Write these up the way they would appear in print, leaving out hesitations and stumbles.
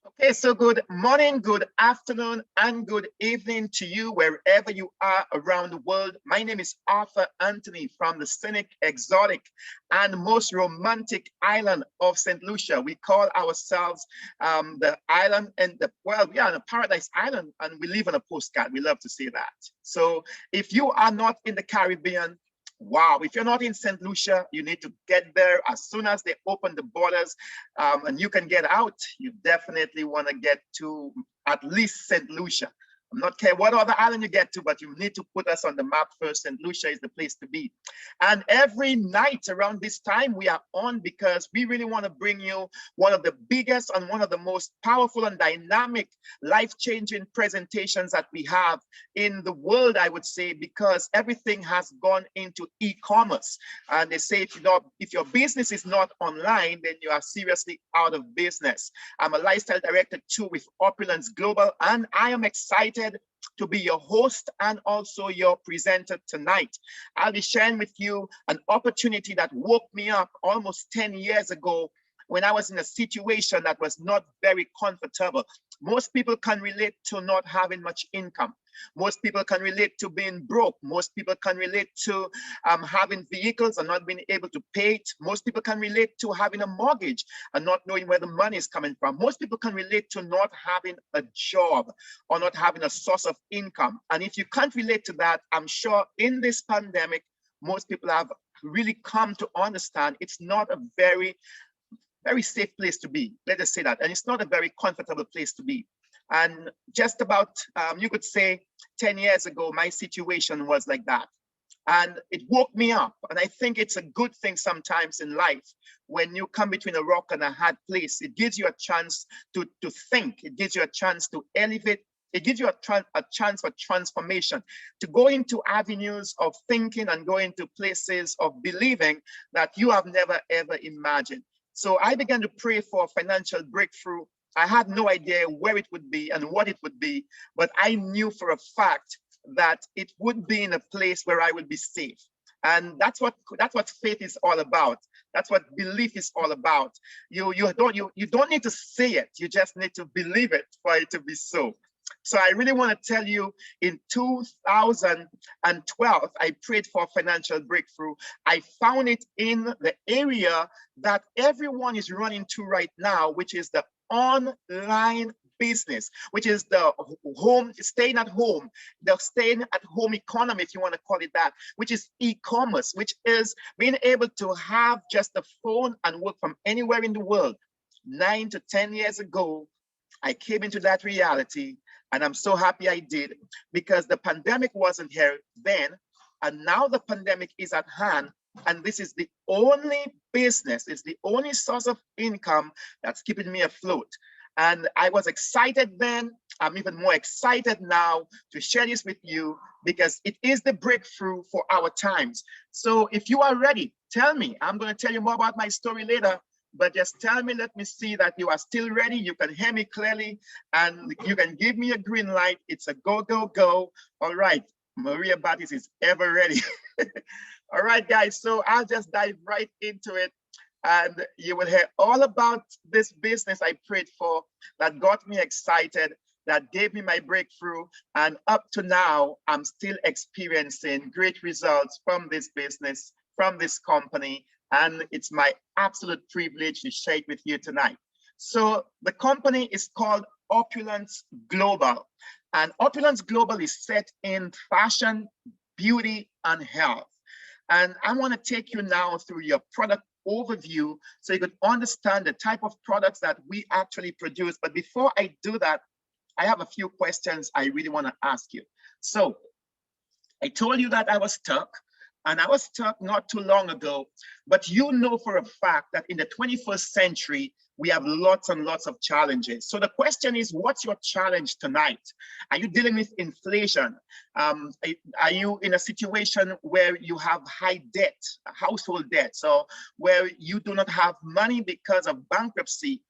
Okay, so good morning, good afternoon, and good evening to you wherever you are around the world. My name is Arthur Anthony from the scenic, exotic, and most romantic island of St. Lucia. We call ourselves the island and we are on a paradise island and we live on a postcard. We love to say that. So if you are not in the Caribbean, wow, if you're not in St. Lucia, you need to get there as soon as they open the borders and you can get out. You definitely want to get to at least St. Lucia. I'm not care what other island you get to, but you need to put us on the map first. St. Lucia is the place to be. And every night around this time, we are on because we really want to bring you one of the biggest and one of the most powerful and dynamic, life-changing presentations that we have in the world, I would say, because everything has gone into e-commerce. And they say, if your business is not online, then you are seriously out of business. I'm a lifestyle director too with Opulence Global, and I am excited to be your host and also your presenter tonight. I'll be sharing with you an opportunity that woke me up almost 10 years ago when I was in a situation that was not very comfortable. Most people can relate to not having much income. Most people can relate to being broke. Most people can relate to having vehicles and not being able to pay it. Most people can relate to having a mortgage and not knowing where the money is coming from. Most people can relate to not having a job or not having a source of income. And if you can't relate to that, I'm sure in this pandemic, most people have really come to understand it's not a very safe place to be. Let us say that. And it's not a very comfortable place to be. And just about, you could say 10 years ago, my situation was like that. And it woke me up. And I think it's a good thing sometimes in life when you come between a rock and a hard place. It gives you a chance to think. It gives you a chance to elevate. It gives you a chance for transformation, to go into avenues of thinking and go into places of believing that you have never, ever imagined. So I began to pray for financial breakthrough. I had no idea where it would be and what it would be, but I knew for a fact that it would be in a place where I would be safe. And that's what faith is all about. That's what belief is all about. You don't need to say it. You just need to believe it for it to be so. So I really want to tell you, in 2012, I prayed for financial breakthrough. I found it in the area that everyone is running to right now, which is the online business, which is the staying at home economy, if you want to call it that, which is e-commerce, which is being able to have just a phone and work from anywhere in the world. 9 to 10 years ago, I came into that reality, and I'm so happy I did, because the pandemic wasn't here then, and now the pandemic is at hand, and this is the only business, it's the only source of income that's keeping me afloat. And I was excited then. I'm even more excited now to share this with you because it is the breakthrough for our times. So if you are ready, tell me. I'm going to tell you more about my story later, but just tell me, let me see that you are still ready. You can hear me clearly and you can give me a green light. It's a go, go, go. All right. Maria Battis is ever ready. All right, guys. So I'll just dive right into it. And you will hear all about this business I prayed for that got me excited, that gave me my breakthrough. And up to now, I'm still experiencing great results from this business, from this company. And it's my absolute privilege to share it with you tonight. So the company is called Opulence Global. And Opulence Global is set in fashion, beauty, and health. And I want to take you now through your product overview so you could understand the type of products that we actually produce. But before I do that, I have a few questions I really want to ask you. So I told you that I was stuck, and I was stuck not too long ago, but you know for a fact that in the 21st century, we have lots and lots of challenges. So the question is, what's your challenge tonight? Are you dealing with inflation? Are you in a situation where you have high debt, household debt, so where you do not have money because of bankruptcy?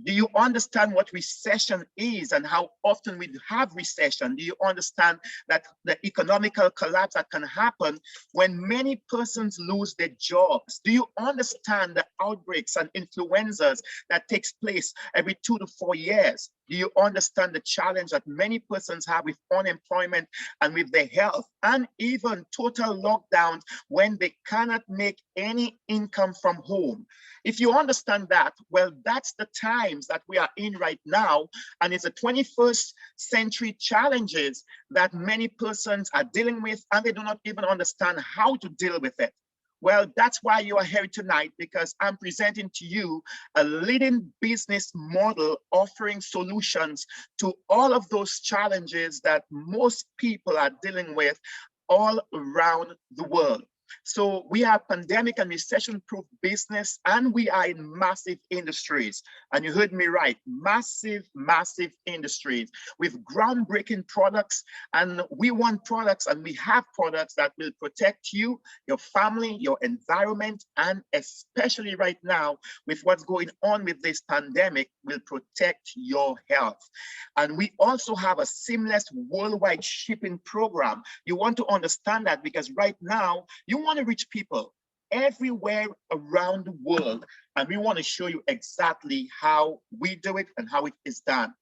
Do you understand what recession is and how often we have recession? Do you understand that the economical collapse that can happen when many persons lose their jobs? Do you understand the outbreaks and influenzas that takes place every 2 to 4 years? Do you understand the challenge that many persons have with unemployment and with their health, and even total lockdowns when they cannot make any income from home? If you understand that, well, that's the times that we are in right now. And it's the 21st century challenges that many persons are dealing with, and they do not even understand how to deal with it. Well, that's why you are here tonight, because I'm presenting to you a leading business model offering solutions to all of those challenges that most people are dealing with all around the world. So we are pandemic and recession-proof business, and we are in massive industries. And you heard me right, massive, massive industries with groundbreaking products. And we want products, and we have products that will protect you, your family, your environment, and especially right now with what's going on with this pandemic, will protect your health. And we also have a seamless worldwide shipping program. You want to understand that, because right now you want to reach people everywhere around the world, and we want to show you exactly how we do it and how it is done.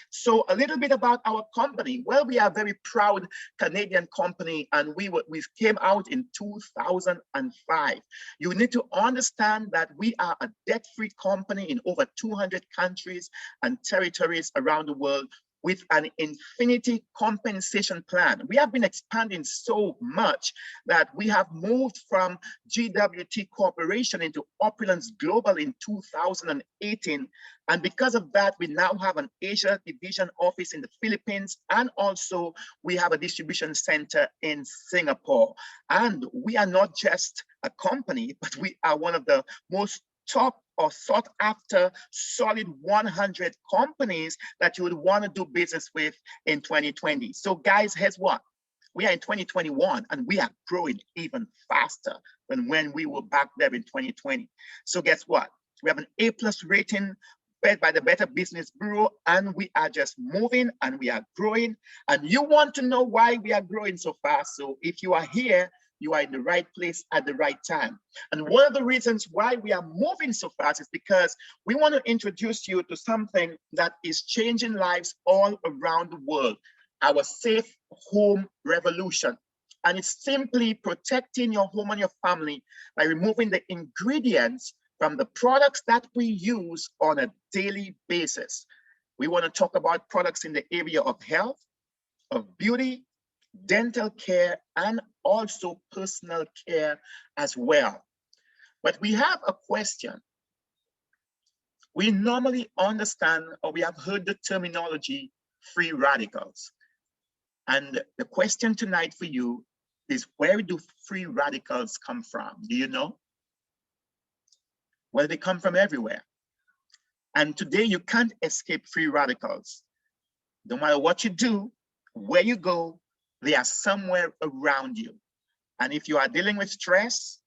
So a little bit about our company. Well, we are a very proud Canadian company, and we came out in 2005. You need to understand that we are a debt-free company in over 200 countries and territories around the world, with an infinity compensation plan. We have been expanding so much that we have moved from GWT Corporation into Opulence Global in 2018. And because of that, we now have an Asia division office in the Philippines, and also we have a distribution center in Singapore. And we are not just a company, but we are one of the most top or sought after solid 100 companies that you would want to do business with in 2020. So guys, here's what. We are in 2021, and we are growing even faster than when we were back there in 2020. So guess what? We have an A+ rating by the Better Business Bureau, and we are just moving and we are growing. And you want to know why we are growing so fast. So if you are here, you are in the right place at the right time. And one of the reasons why we are moving so fast is because we want to introduce you to something that is changing lives all around the world, our safe home revolution. And it's simply protecting your home and your family by removing the ingredients from the products that we use on a daily basis. We want to talk about products in the area of health, of beauty, dental care, and also personal care as well. But we have a question. We normally understand, or we have heard the terminology free radicals. And the question tonight for you is, where do free radicals come from? Do you know? Well, they come from everywhere. And today you can't escape free radicals. No matter what you do, where you go, they are somewhere around you. And if you are dealing with stress,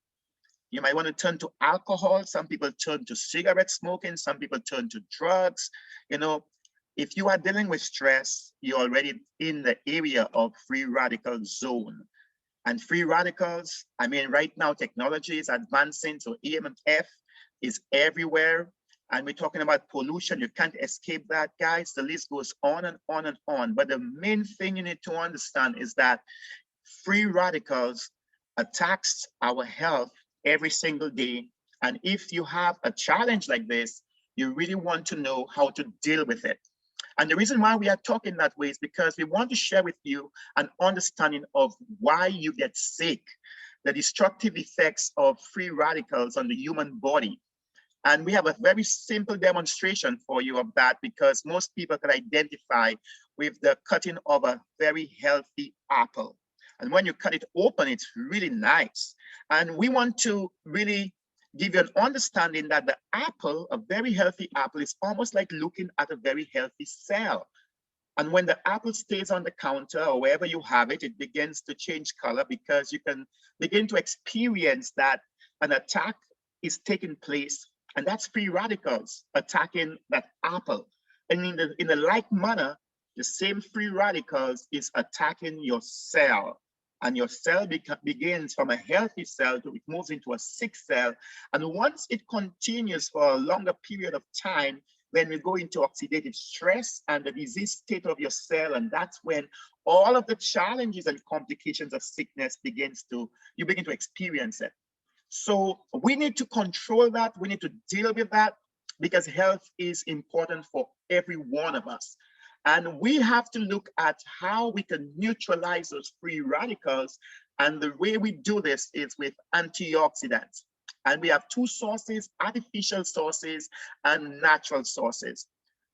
you might want to turn to alcohol. Some people turn to cigarette smoking. Some people turn to drugs. You know, if you are dealing with stress, you're already in the area of free radical zone. And free radicals, I mean, right now technology is advancing, so EMF is everywhere. And we're talking about pollution. You can't escape that, guys. The list goes on and on and on. But the main thing you need to understand is that free radicals attacks our health every single day. And if you have a challenge like this, you really want to know how to deal with it. And the reason why we are talking that way is because we want to share with you an understanding of why you get sick, the destructive effects of free radicals on the human body. And we have a very simple demonstration for you of that, because most people can identify with the cutting of a very healthy apple. And when you cut it open, it's really nice. And we want to really give you an understanding that the apple, a very healthy apple, is almost like looking at a very healthy cell. And when the apple stays on the counter or wherever you have it, it begins to change color, because you can begin to experience that an attack is taking place And that's free radicals attacking that apple. And in the like manner, the same free radicals is attacking your cell. And your cell begins from a healthy cell to it moves into a sick cell. And once it continues for a longer period of time, then we go into oxidative stress and the disease state of your cell. And that's when all of the challenges and complications of sickness you begin to experience it. So we need to control that. We need to deal with that because health is important for every one of us. And we have to look at how we can neutralize those free radicals. And the way we do this is with antioxidants. And we have two sources, artificial sources and natural sources.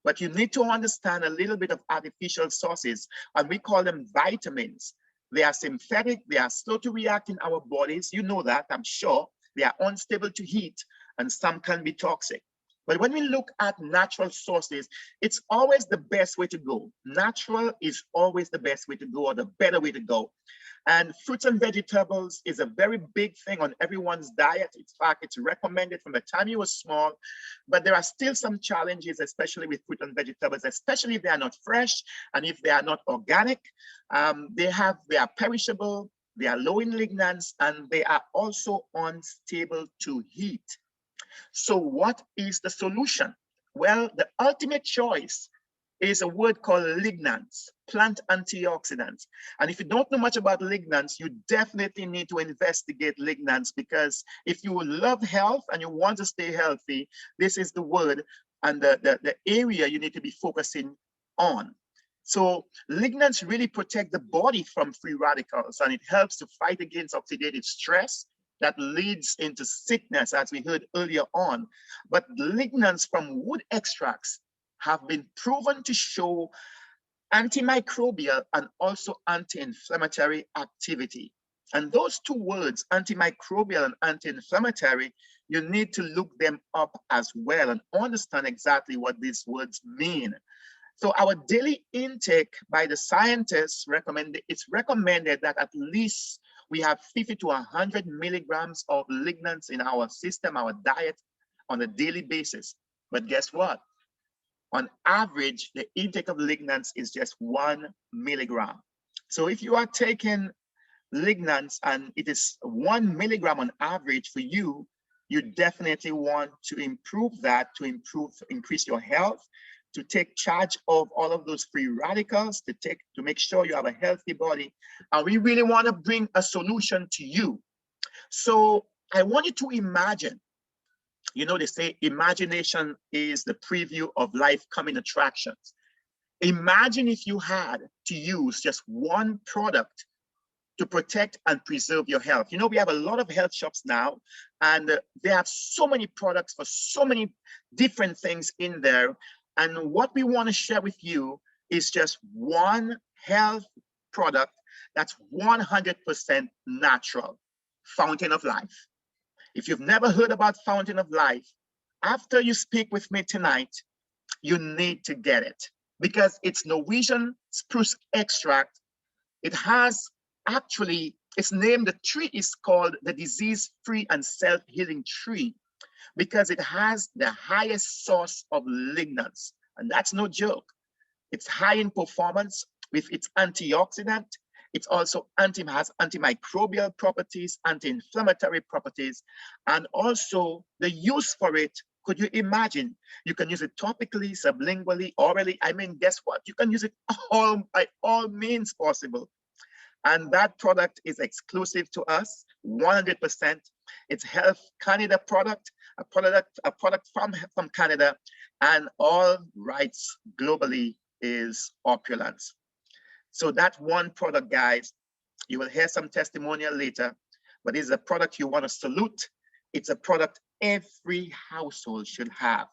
But you need to understand a little bit of artificial sources, and we call them vitamins. They are synthetic, they are slow to react in our bodies. You know that, I'm sure. They are unstable to heat, and some can be toxic. But when we look at natural sources, it's always the best way to go. Natural is always the best way to go, or the better way to go. And fruits and vegetables is a very big thing on everyone's diet. In fact, it's recommended from the time you were small, but there are still some challenges, especially with fruit and vegetables, especially if they are not fresh and if they are not organic. They are perishable, they are low in lignans, and they are also unstable to heat. So what is the solution? Well, the ultimate choice is a word called lignans, plant antioxidants. And if you don't know much about lignans, you definitely need to investigate lignans, because if you love health and you want to stay healthy, this is the word and the area you need to be focusing on. So lignans really protect the body from free radicals, and it helps to fight against oxidative stress that leads into sickness, as we heard earlier on. But lignans from wood extracts have been proven to show antimicrobial and also anti-inflammatory activity. And those two words, antimicrobial and anti-inflammatory, you need to look them up as well and understand exactly what these words mean. So our daily intake by the scientists it's recommended that at least we have 50 to 100 milligrams of lignans in our system, our diet on a daily basis. But guess what? On average, the intake of lignans is just 1 milligram. So if you are taking lignans and it is 1 milligram on average for you, you definitely want to improve that, to increase your health, to take charge of all of those free radicals, to make sure you have a healthy body. And we really want to bring a solution to you. So I want you to imagine, you know, they say imagination is the preview of life coming attractions. Imagine if you had to use just one product to protect and preserve your health. You know, we have a lot of health shops now, and they have so many products for so many different things in there. And what we want to share with you is just one health product that's 100% natural, Fountain of Life. If you've never heard about Fountain of Life, after you speak with me tonight, you need to get it, because it's Norwegian spruce extract. It has it's named, the tree is called the disease-free and self-healing tree, because it has the highest source of lignans. And that's no joke. It's high in performance with its antioxidant. It's also has antimicrobial properties, anti-inflammatory properties, and also the use for it. Could you imagine? You can use it topically, sublingually, orally. I mean, guess what? You can use it by all means possible. And that product is exclusive to us, 100%. It's Health Canada product, a product from Canada, and all rights globally is opulence. So that one product, guys, you will hear some testimonial later, but it's a product you want to salute. It's a product every household should have.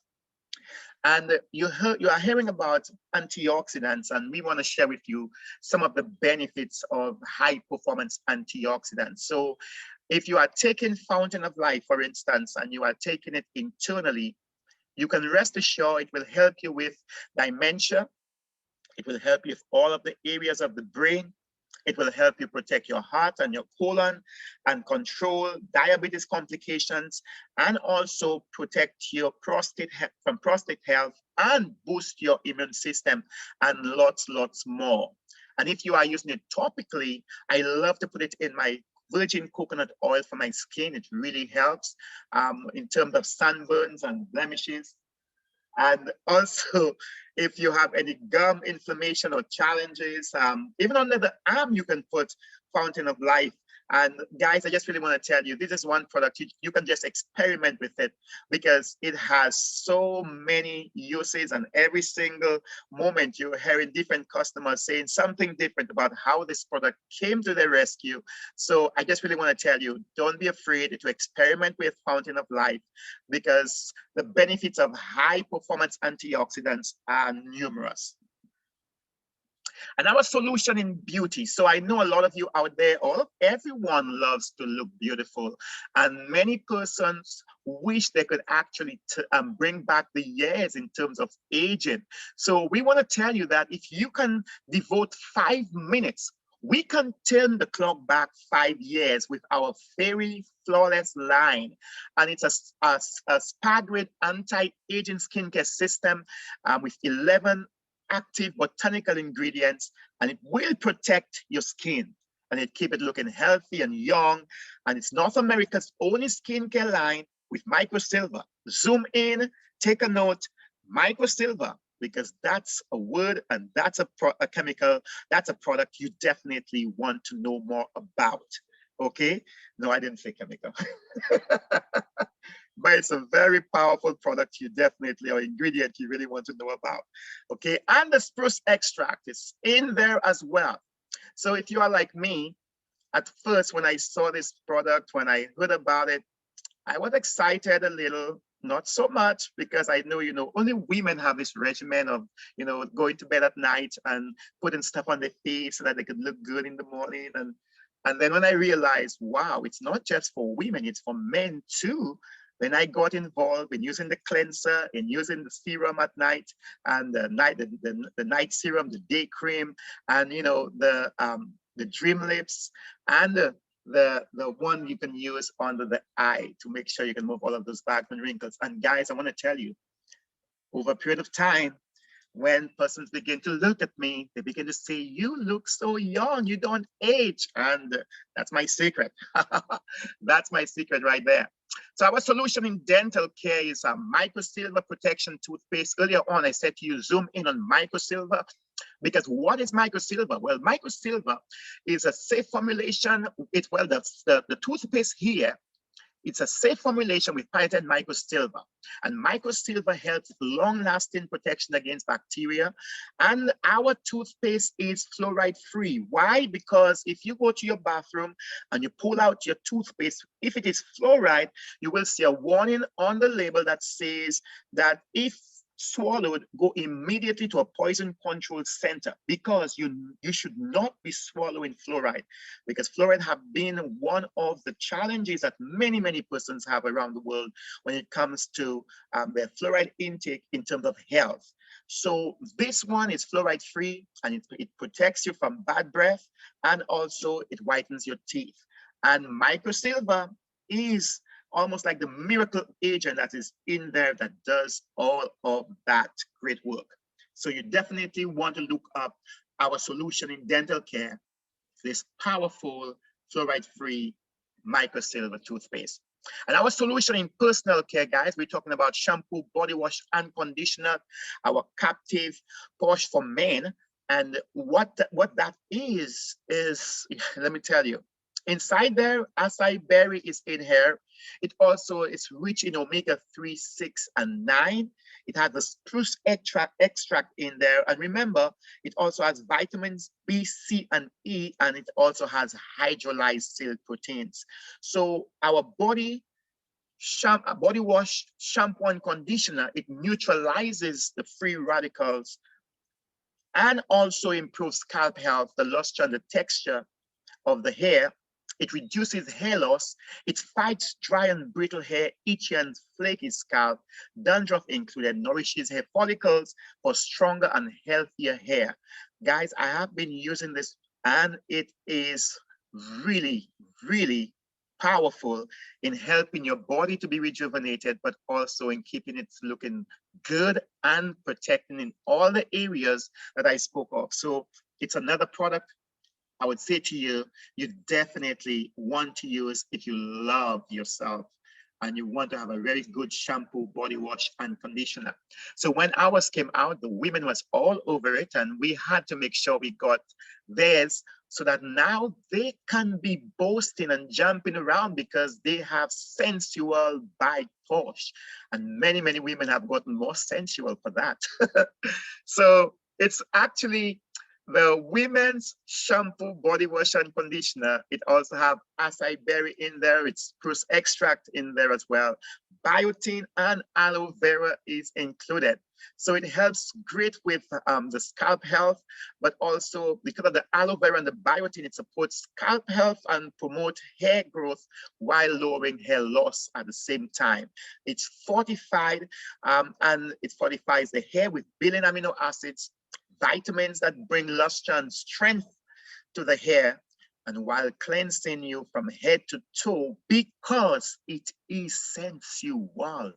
And you are hearing about antioxidants, and we want to share with you some of the benefits of high performance antioxidants. So if you are taking Fountain of Life, for instance, and you are taking it internally, you can rest assured it will help you with dementia. It will help you with all of the areas of the brain. It will help you protect your heart and your colon and control diabetes complications, and also protect your prostate from prostate health and boost your immune system and lots more. And if you are using it topically, I love to put it in my virgin coconut oil for my skin. It really helps in terms of sunburns and blemishes. And also, if you have any gum inflammation or challenges, even under the arm, you can put Fountain of Life. And guys, I just really want to tell you, this is one product you can just experiment with it, because it has so many uses, and every single moment you're hearing different customers saying something different about how this product came to their rescue. So I just really want to tell you, don't be afraid to experiment with Fountain of Life, because the benefits of high performance antioxidants are numerous. And our solution in beauty. So I know a lot of you out there, everyone loves to look beautiful. And many persons wish they could actually bring back the years in terms of aging. So we want to tell you that if you can devote 5 minutes, we can turn the clock back 5 years with our Fairy Flawless line. And it's a spa-grade anti-aging skincare system with 11 active botanical ingredients, and it will protect your skin, and it keep it looking healthy and young. And it's North America's only skincare line with microsilver. Zoom in, take a note, microsilver, because that's a word and that's a chemical, that's a product you definitely want to know more about. Okay? No, I didn't say chemical. But it's a very powerful product you definitely, or ingredient you really want to know about. Okay, and the spruce extract is in there as well. So if you are like me, at first when I saw this product, when I heard about it, I was excited a little, not so much, because I know, only women have this regimen of, going to bed at night and putting stuff on their face so that they could look good in the morning. And then when I realized, wow, it's not just for women, it's for men too. Then I got involved in using the cleanser, in using the serum at night, and the night serum, the day cream, and the dream lips, and the one you can use under the eye to make sure you can move all of those bags and wrinkles. And guys, I want to tell you, over a period of time, when persons begin to look at me, they begin to say, you look so young, you don't age. And that's my secret. That's my secret right there. So our solution in dental care is a microsilver protection toothpaste. Earlier on, I said to you, zoom in on microsilver, because what is microsilver? Well, microsilver is a safe formulation. The toothpaste here, it's a safe formulation with patented microsilver. And microsilver helps long-lasting protection against bacteria. And our toothpaste is fluoride-free. Why? Because if you go to your bathroom and you pull out your toothpaste, if it is fluoride, you will see a warning on the label that says that if swallowed, go immediately to a poison control center, because you should not be swallowing fluoride, because fluoride have been one of the challenges that many persons have around the world when it comes to their fluoride intake in terms of health. So this one is fluoride free, and it protects you from bad breath, and also it whitens your teeth. And microsilver is almost like the miracle agent that is in there that does all of that great work. So you definitely want to look up our solution in dental care, this powerful fluoride-free microsilver toothpaste. And our solution in personal care, guys, we're talking about shampoo, body wash, and conditioner, our captive Posh for men. And what that is, let me tell you, inside there, acai berry is in here. It also is rich in omega-3, 6, and 9. It has the spruce extract in there. And remember, it also has vitamins B, C, and E, and it also has hydrolyzed silk proteins. So our body wash, shampoo, and conditioner, it neutralizes the free radicals and also improves scalp health, the luster, and the texture of the hair. It reduces hair loss. It fights dry and brittle hair, itchy and flaky scalp. Dandruff included, nourishes hair follicles for stronger and healthier hair. Guys, I have been using this and it is really, really powerful in helping your body to be rejuvenated, but also in keeping it looking good and protecting in all the areas that I spoke of. So it's another product I would say to you, you definitely want to use if you love yourself and you want to have a very good shampoo, body wash, and conditioner. So when ours came out, the women was all over it, and we had to make sure we got theirs so that now they can be boasting and jumping around because they have sensual by Porsche. And many, many women have gotten more sensual for that. So it's actually the women's shampoo, body wash, and conditioner. It also have acai berry in there. It's spruce extract in there as well. Biotin and aloe vera is included. So it helps great with the scalp health, but also because of the aloe vera and the biotin, it supports scalp health and promote hair growth while lowering hair loss at the same time. It's fortified and it fortifies the hair with billion amino acids, vitamins that bring luster and strength to the hair, and while cleansing you from head to toe because it is sensual,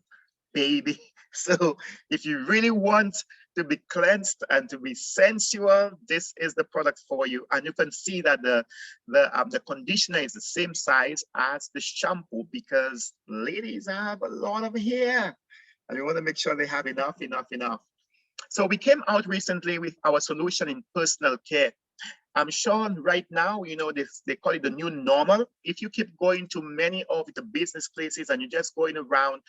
baby. So if you really want to be cleansed and to be sensual, this is the product for you. And you can see that the conditioner is the same size as the shampoo because ladies have a lot of hair and you want to make sure they have enough, enough, enough. So we came out recently with our solution in personal care. I'm sure right now, you know, they call it the new normal. If you keep going to many of the business places and you're just going around,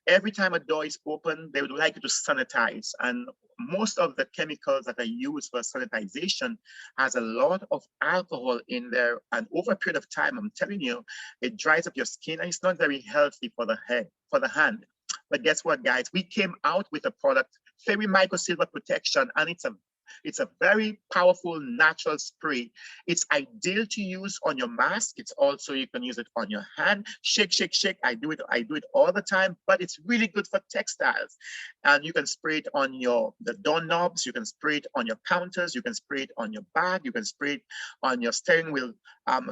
every time a door is open, they would like you to sanitize. And most of the chemicals that are used for sanitization has a lot of alcohol in there. And over a period of time, I'm telling you, it dries up your skin and it's not very healthy for the head, for the hand. But guess what, guys? We came out with a product, Fairy Microsilver Protection, and it's a very powerful natural spray. It's ideal to use on your mask. It's also, you can use it on your hand. Shake, shake, shake. I do it all the time, but it's really good for textiles. And you can spray it on the doorknobs. You can spray it on your counters. You can spray it on your bag. You can spray it on your steering wheel,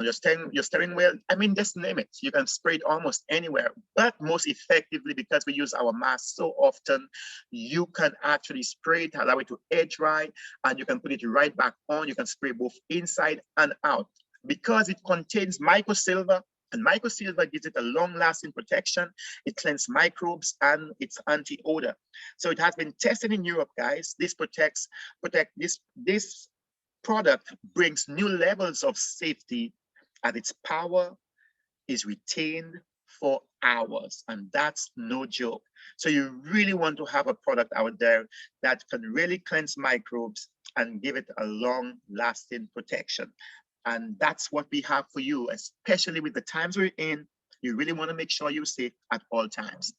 your steering wheel. I mean, just name it. You can spray it almost anywhere, but most effectively, because we use our mask so often, you can actually spray it, allow it to air dry, and you can put it right back on. You can spray both inside and out. Because it contains microsilver, and microsilver gives it a long-lasting protection. It cleanses microbes and it's anti-odor. So it has been tested in Europe, guys. This this product brings new levels of safety, and its power is retained for hours, and that's no joke. So you really want to have a product out there that can really cleanse microbes and give it a long-lasting protection. And that's what we have for you, especially with the times we're in. You really want to make sure you're safe at all times.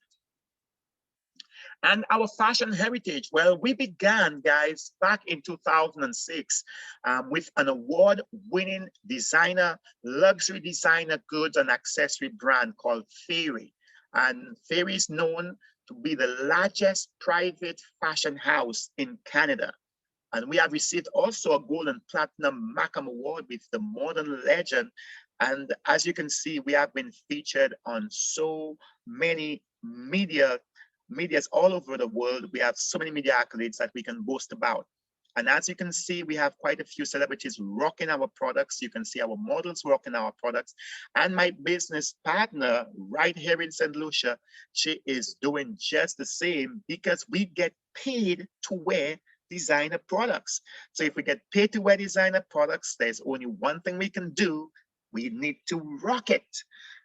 And our fashion heritage, well, we began, guys, back in 2006 with an award-winning luxury designer goods and accessory brand called Fairy. And Fairy is known to be the largest private fashion house in Canada. And we have received also a gold and platinum Macam Award with the Modern Legend. And as you can see, we have been featured on so many medias all over the world. We have so many media accolades that we can boast about. And as you can see, we have quite a few celebrities rocking our products. You can see our models rocking our products. And my business partner right here in St. Lucia, she is doing just the same because we get paid to wear designer products. So if we get paid to wear designer products, there's only one thing we can do. We need to rock it.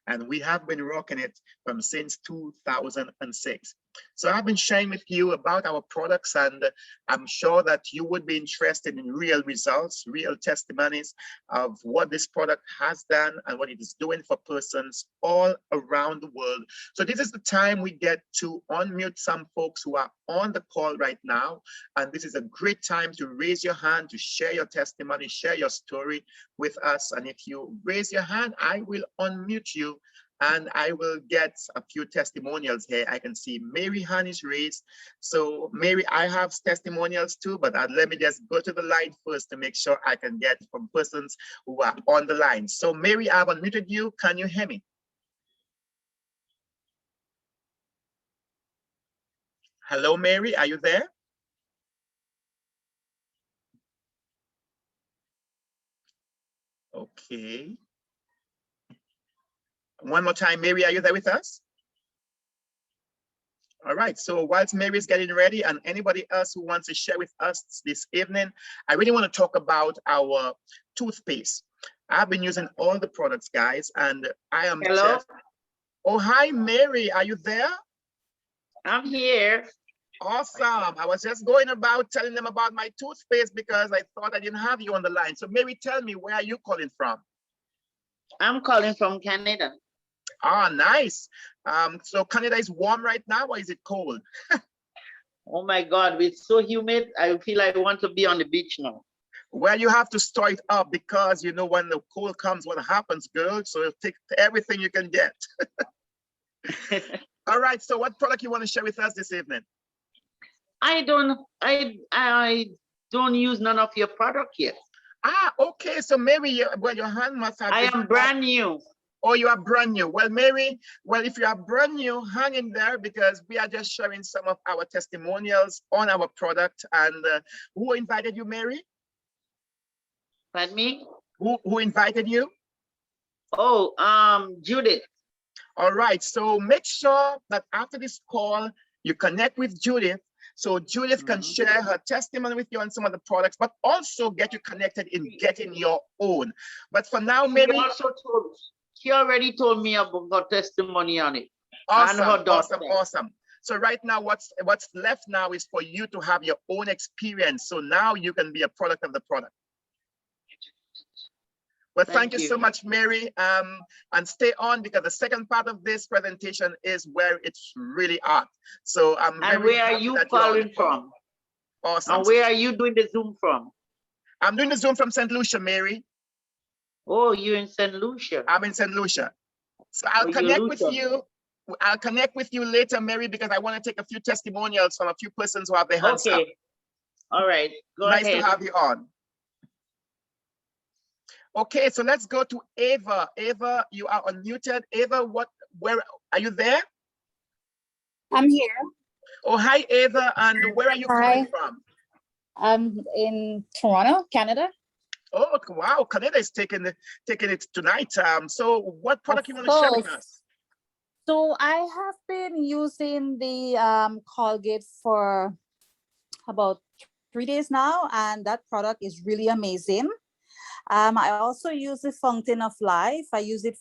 And we have been rocking it from since 2006. So I've been sharing with you about our products, and I'm sure that you would be interested in real results, real testimonies of what this product has done and what it is doing for persons all around the world. So this is the time we get to unmute some folks who are on the call right now. And this is a great time to raise your hand, to share your testimony, share your story with us. And if you raise your hand, I will unmute you and I will get a few testimonials here. I can see Mary hand is raised. So Mary, I have testimonials too, but let me just go to the line first to make sure I can get from persons who are on the line. So Mary, I've unmuted you. Can you hear me? Hello, Mary, are you there? Okay. One more time, Mary, are you there with us? All right, so whilst Mary's getting ready and anybody else who wants to share with us this evening, I really want to talk about our toothpaste. I've been using all the products, guys, and I am just... Oh, hi, Mary, are you there? I'm here. Awesome. I was just going about telling them about my toothpaste because I thought I didn't have you on the line. So Mary, tell me, where are you calling from? I'm calling from Canada. Ah, nice. So Canada is warm right now, or is it cold? Oh my God, it's so humid. I feel I want to be on the beach now. Well, you have to store it up because you know when the cold comes, what happens, girl? So take everything you can get. All right, so what product you want to share with us this evening? I don't use none of your product yet. Ah, okay. So maybe well, your hand must have... I am brand new. Oh, you are brand new. Well, Mary, well, if you are brand new, hang in there because we are just sharing some of our testimonials on our product. And who invited you, Mary? Pardon me? Who invited you? Oh, Judith. All right. So make sure that after this call, you connect with Judith. So Judith can share her testimony with you on some of the products, but also get you connected in getting your own. But for now, Mary... She already told me about her testimony on it. Awesome, and her daughter. awesome. So right now, what's left now is for you to have your own experience. So now you can be a product of the product. Well, thank you so much, Mary. And stay on because the second part of this presentation is where it's really at. So I'm And where are you calling from? Awesome. And where are you doing the Zoom from? I'm doing the Zoom from St. Lucia, Mary. Oh, you're in St. Lucia. I'm in St. Lucia. So I'll connect with you. I'll connect with you later, Mary, because I want to take a few testimonials from a few persons who have their hands up. All right. Go ahead. Nice to have you on. Okay, so let's go to Ava. Ava, you are unmuted. Ava, where are you there? I'm here. Oh, hi, Ava. And where are you calling from? I'm in Toronto, Canada. Oh, wow. Canada is taking it tonight. So what product you want to share with us? So I have been using the Colgate for about 3 days now, and that product is really amazing. I also use the Fountain of Life. I use it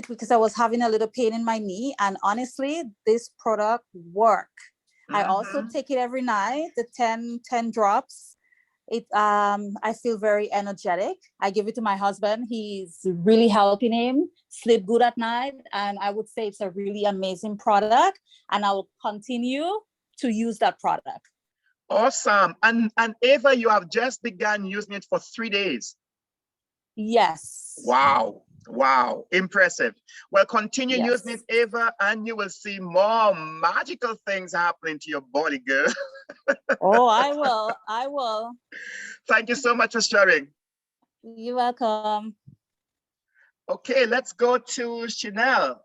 because I was having a little pain in my knee, and honestly, this product works. I also take it every night, the 10 drops. I feel very energetic. I give it to my husband. He's really helping him sleep good at night. And I would say it's a really amazing product. And I will continue to use that product. Awesome. And Ava, you have just begun using it for 3 days. Yes. Wow. Wow. Impressive. Well, continue using it, Ava, and you will see more magical things happening to your body, girl. Oh, I will. Thank you so much for sharing. You're welcome. Okay, let's go to Chanel.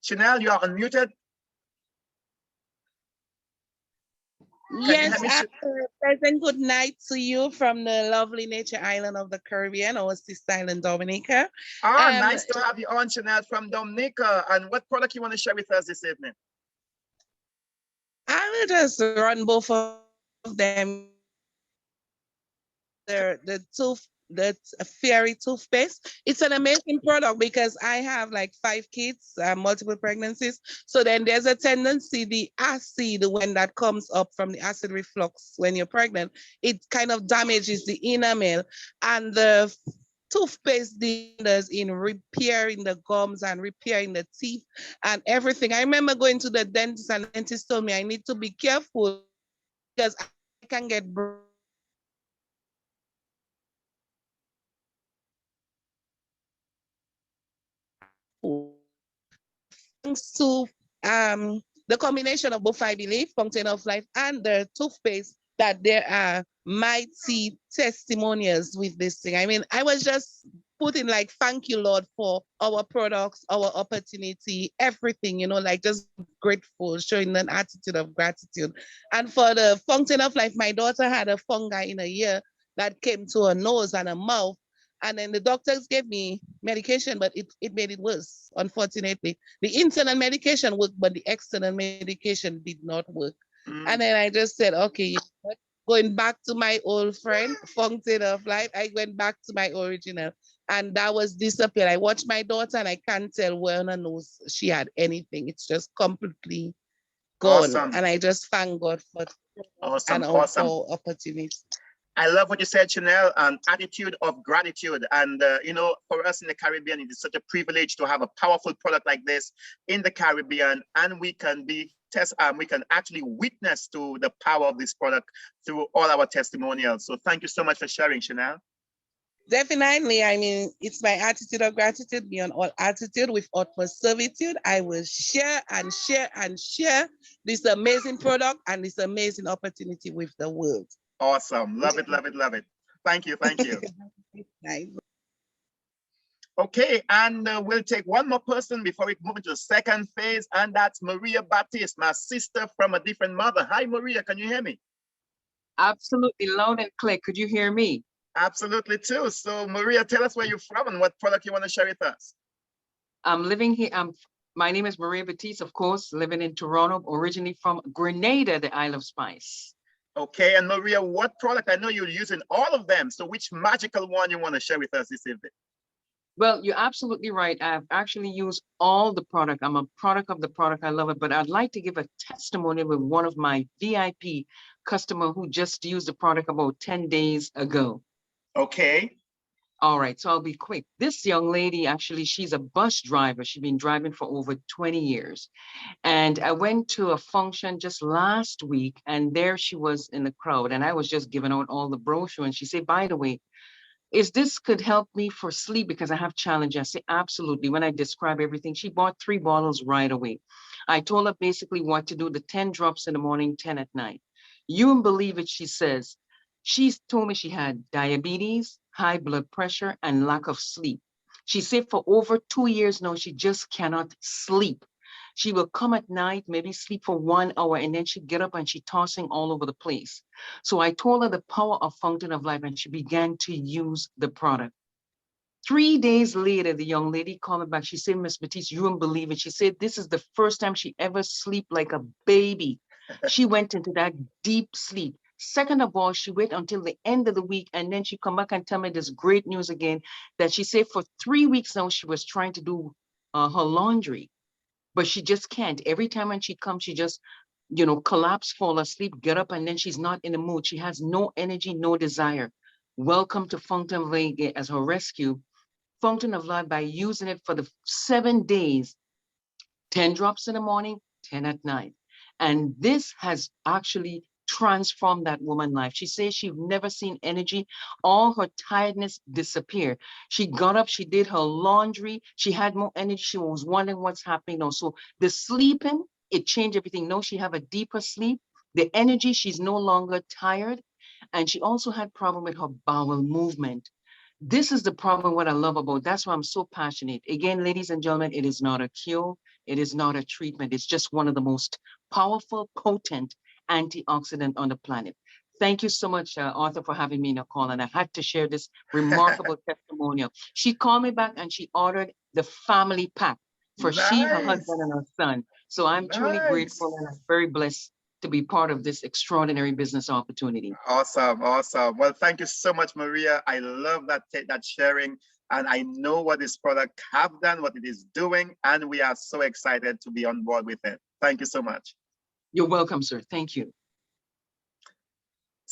Chanel, you are unmuted. Yes, pleasant good night to you from the lovely nature island of the Caribbean, our sister island, Dominica. Nice to have you on, Chanel, from Dominica. And what product you want to share with us this evening? I will just run both of them. The fairy toothpaste. It's an amazing product because I have like 5 kids, multiple pregnancies. So then there's a tendency, the acid, when that comes up from the acid reflux when you're pregnant, it kind of damages the enamel, and the toothpaste does in repairing the gums and repairing the teeth and everything. I remember going to the dentist, and the dentist told me I need to be careful because I can get Thanks to the combination of both, I believe, Fountain of Life and the toothpaste, that there are mighty testimonials with this thing. I mean, I was just putting like, thank you, Lord, for our products, our opportunity, everything, you know, like just grateful, showing an attitude of gratitude. And for the Fountain of Life, my daughter had a fungi in a ear that came to her nose and her mouth. And then the doctors gave me medication, but it made it worse, unfortunately. The internal medication worked, but the external medication did not work. And then I just said, okay, you know what? Going back to my old friend, Fountain of Life, I went back to my original, and that was disappeared. I watched my daughter, and I can't tell where on her nose she had anything. It's just completely gone. Awesome. And I just thank God for Awesome. and Awesome. for opportunity. I love what you said, Chanel, an attitude of gratitude. And, you know, for us in the Caribbean, it is such a privilege to have a powerful product like this in the Caribbean. And we can we can actually witness to the power of this product through all our testimonials. So thank you so much for sharing, Chanel. Definitely. I mean, it's my attitude of gratitude beyond all attitude. With utmost servitude, I will share and share and share this amazing product and this amazing opportunity with the world. Awesome. Love it, love it, love it. Thank you, thank you. Nice. Okay, and we'll take one more person before we move into the second phase, and that's Maria Baptiste, my sister from a different mother. Hi, Maria, can you hear me? Absolutely, loud and clear. Could you hear me? Absolutely too. So Maria, tell us where you're from and what product you want to share with us. I'm living here. My name is Maria Batiste, of course, living in Toronto, originally from Grenada, the Isle of Spice. Okay, and Maria, what product? I know you're using all of them. So which magical one you want to share with us this evening? Well, you're absolutely right. I've actually used all the product. I'm a product of the product. I love it. But I'd like to give a testimony with one of my VIP customer who just used the product about 10 days ago. Okay. All right, so I'll be quick. This young lady, actually, she's a bus driver. She's been driving for over 20 years. And I went to a function just last week, and there she was in the crowd. And I was just giving out all the brochure. And she said, by the way, is this could help me for sleep because I have challenges? I say, absolutely. When I describe everything, she bought 3 bottles right away. I told her basically what to do, the 10 drops in the morning, 10 at night. You won't believe it, she says. She's told me she had diabetes, high blood pressure, and lack of sleep. She said for over 2 years now, she just cannot sleep. She will come at night, maybe sleep for 1 hour, and then she'd get up and she's tossing all over the place. So I told her the power of Fountain of Life, and she began to use the product. 3 days later, the young lady called me back. She said, Miss Batiste, you won't believe it. She said this is the first time she ever sleep like a baby. She went into that deep sleep. Second of all, she wait until the end of the week, and then she come back and tell me this great news again, that she said for 3 weeks now, she was trying to do her laundry, but she just can't. Every time when she comes, she just, you know, collapse, fall asleep, get up, and then she's not in the mood. She has no energy, no desire. Welcome to Fountain of Life as her rescue. Fountain of Life, by using it for the 7 days, 10 drops in the morning, 10 at night. And this has actually transformed that woman's life. She says she's never seen energy. All her tiredness disappeared. She got up, she did her laundry, she had more energy. She was wondering what's happening now. So the sleeping, it changed everything. Now she have a deeper sleep. The energy, she's no longer tired. And she also had problem with her bowel movement. This is the problem, what I love about, that's why I'm so passionate. Again, ladies and gentlemen, it is not a cure. It is not a treatment. It's just one of the most powerful, potent antioxidant on the planet. Thank you so much, Arthur, for having me in a call. And I had to share this remarkable testimonial. She called me back and she ordered the family pack for she, her husband, and her son. So I'm truly grateful and I'm very blessed to be part of this extraordinary business opportunity. Awesome, awesome. Well, thank you so much, Maria. I love that sharing, and I know what this product have done, what it is doing, and we are so excited to be on board with it. Thank you so much. You're welcome, sir. Thank you.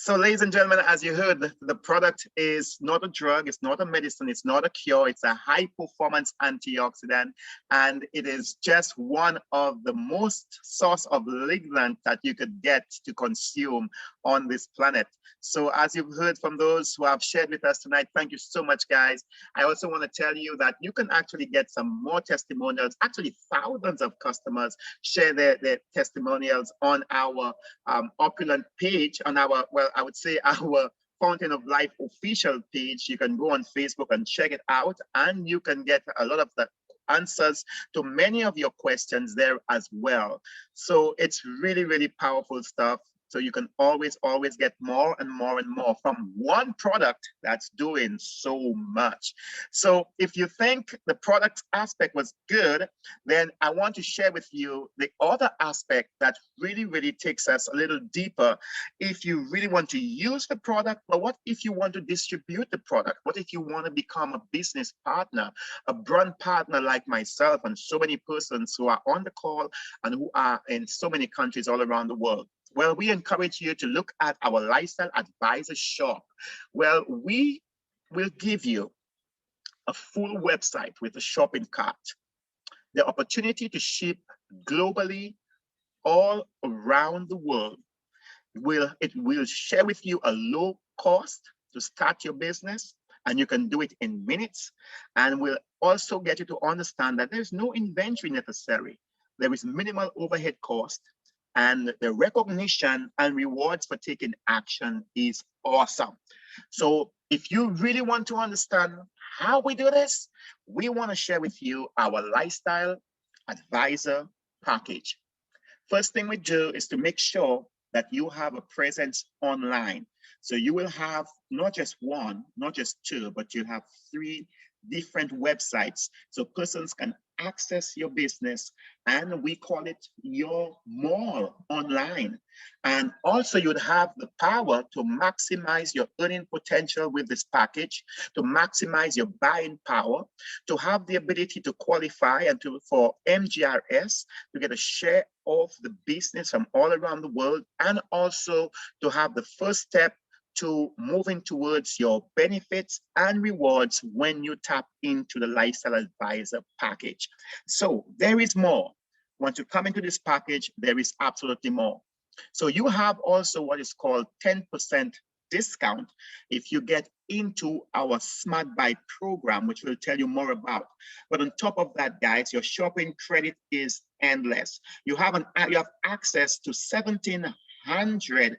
So, ladies and gentlemen, as you heard, the product is not a drug, it's not a medicine, it's not a cure, it's a high performance antioxidant, and it is just one of the most source of ligand that you could get to consume on this planet. So as you've heard from those who have shared with us tonight, thank you so much, guys. I also want to tell you that you can actually get some more testimonials, actually thousands of customers share their testimonials on our opulent page, on our, well, I would say our Fountain of Life official page. You can go on Facebook and check it out, and you can get a lot of the answers to many of your questions there as well. So it's really, really powerful stuff. So you can always get more and more and more from one product that's doing so much. So if you think the product aspect was good, then I want to share with you the other aspect that really, really takes us a little deeper. If you really want to use the product, but what if you want to distribute the product? What if you want to become a business partner, a brand partner like myself and so many persons who are on the call and who are in so many countries all around the world? Well, we encourage you to look at our Lifestyle Advisor shop. Well, we will give you a full website with a shopping cart, the opportunity to ship globally all around the world. It will share with you a low cost to start your business, and you can do it in minutes. And we'll also get you to understand that there's no inventory necessary. There is minimal overhead cost, and the recognition and rewards for taking action is awesome. So if you really want to understand how we do this, we want to share with you our Lifestyle Advisor package. First thing we do is to make sure that you have a presence online. So you will have not just one, not just two, but you have 3 different websites so persons can access your business, and we call it your mall online. And also you'd have the power to maximize your earning potential with this package, to maximize your buying power, to have the ability to qualify and for MGRS, to get a share of the business from all around the world, and also to have the first step to moving towards your benefits and rewards when you tap into the Lifestyle Advisor package. So there is more. Once you come into this package, there is absolutely more. So you have also what is called 10% discount if you get into our Smart Buy program, which we'll tell you more about. But on top of that, guys, your shopping credit is endless. You have access to 1,700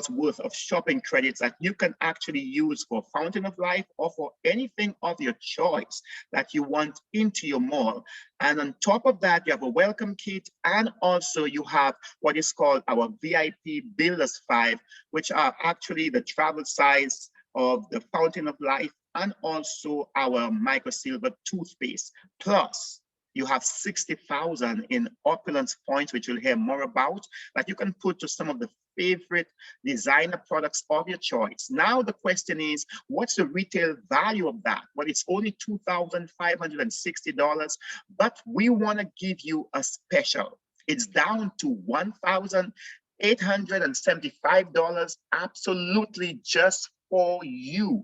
worth of shopping credits that you can actually use for Fountain of Life or for anything of your choice that you want into your mall. And on top of that, you have a welcome kit, and also you have what is called our VIP Builders 5, which are actually the travel size of the Fountain of Life, and also our micro silver toothpaste. Plus, you have 60,000 in opulence points, which you'll hear more about, that you can put to some of the favorite designer products of your choice. Now the question is, what's the retail value of that? Well, it's only $2,560, but we want to give you a special. It's down to $1,875, absolutely just for you.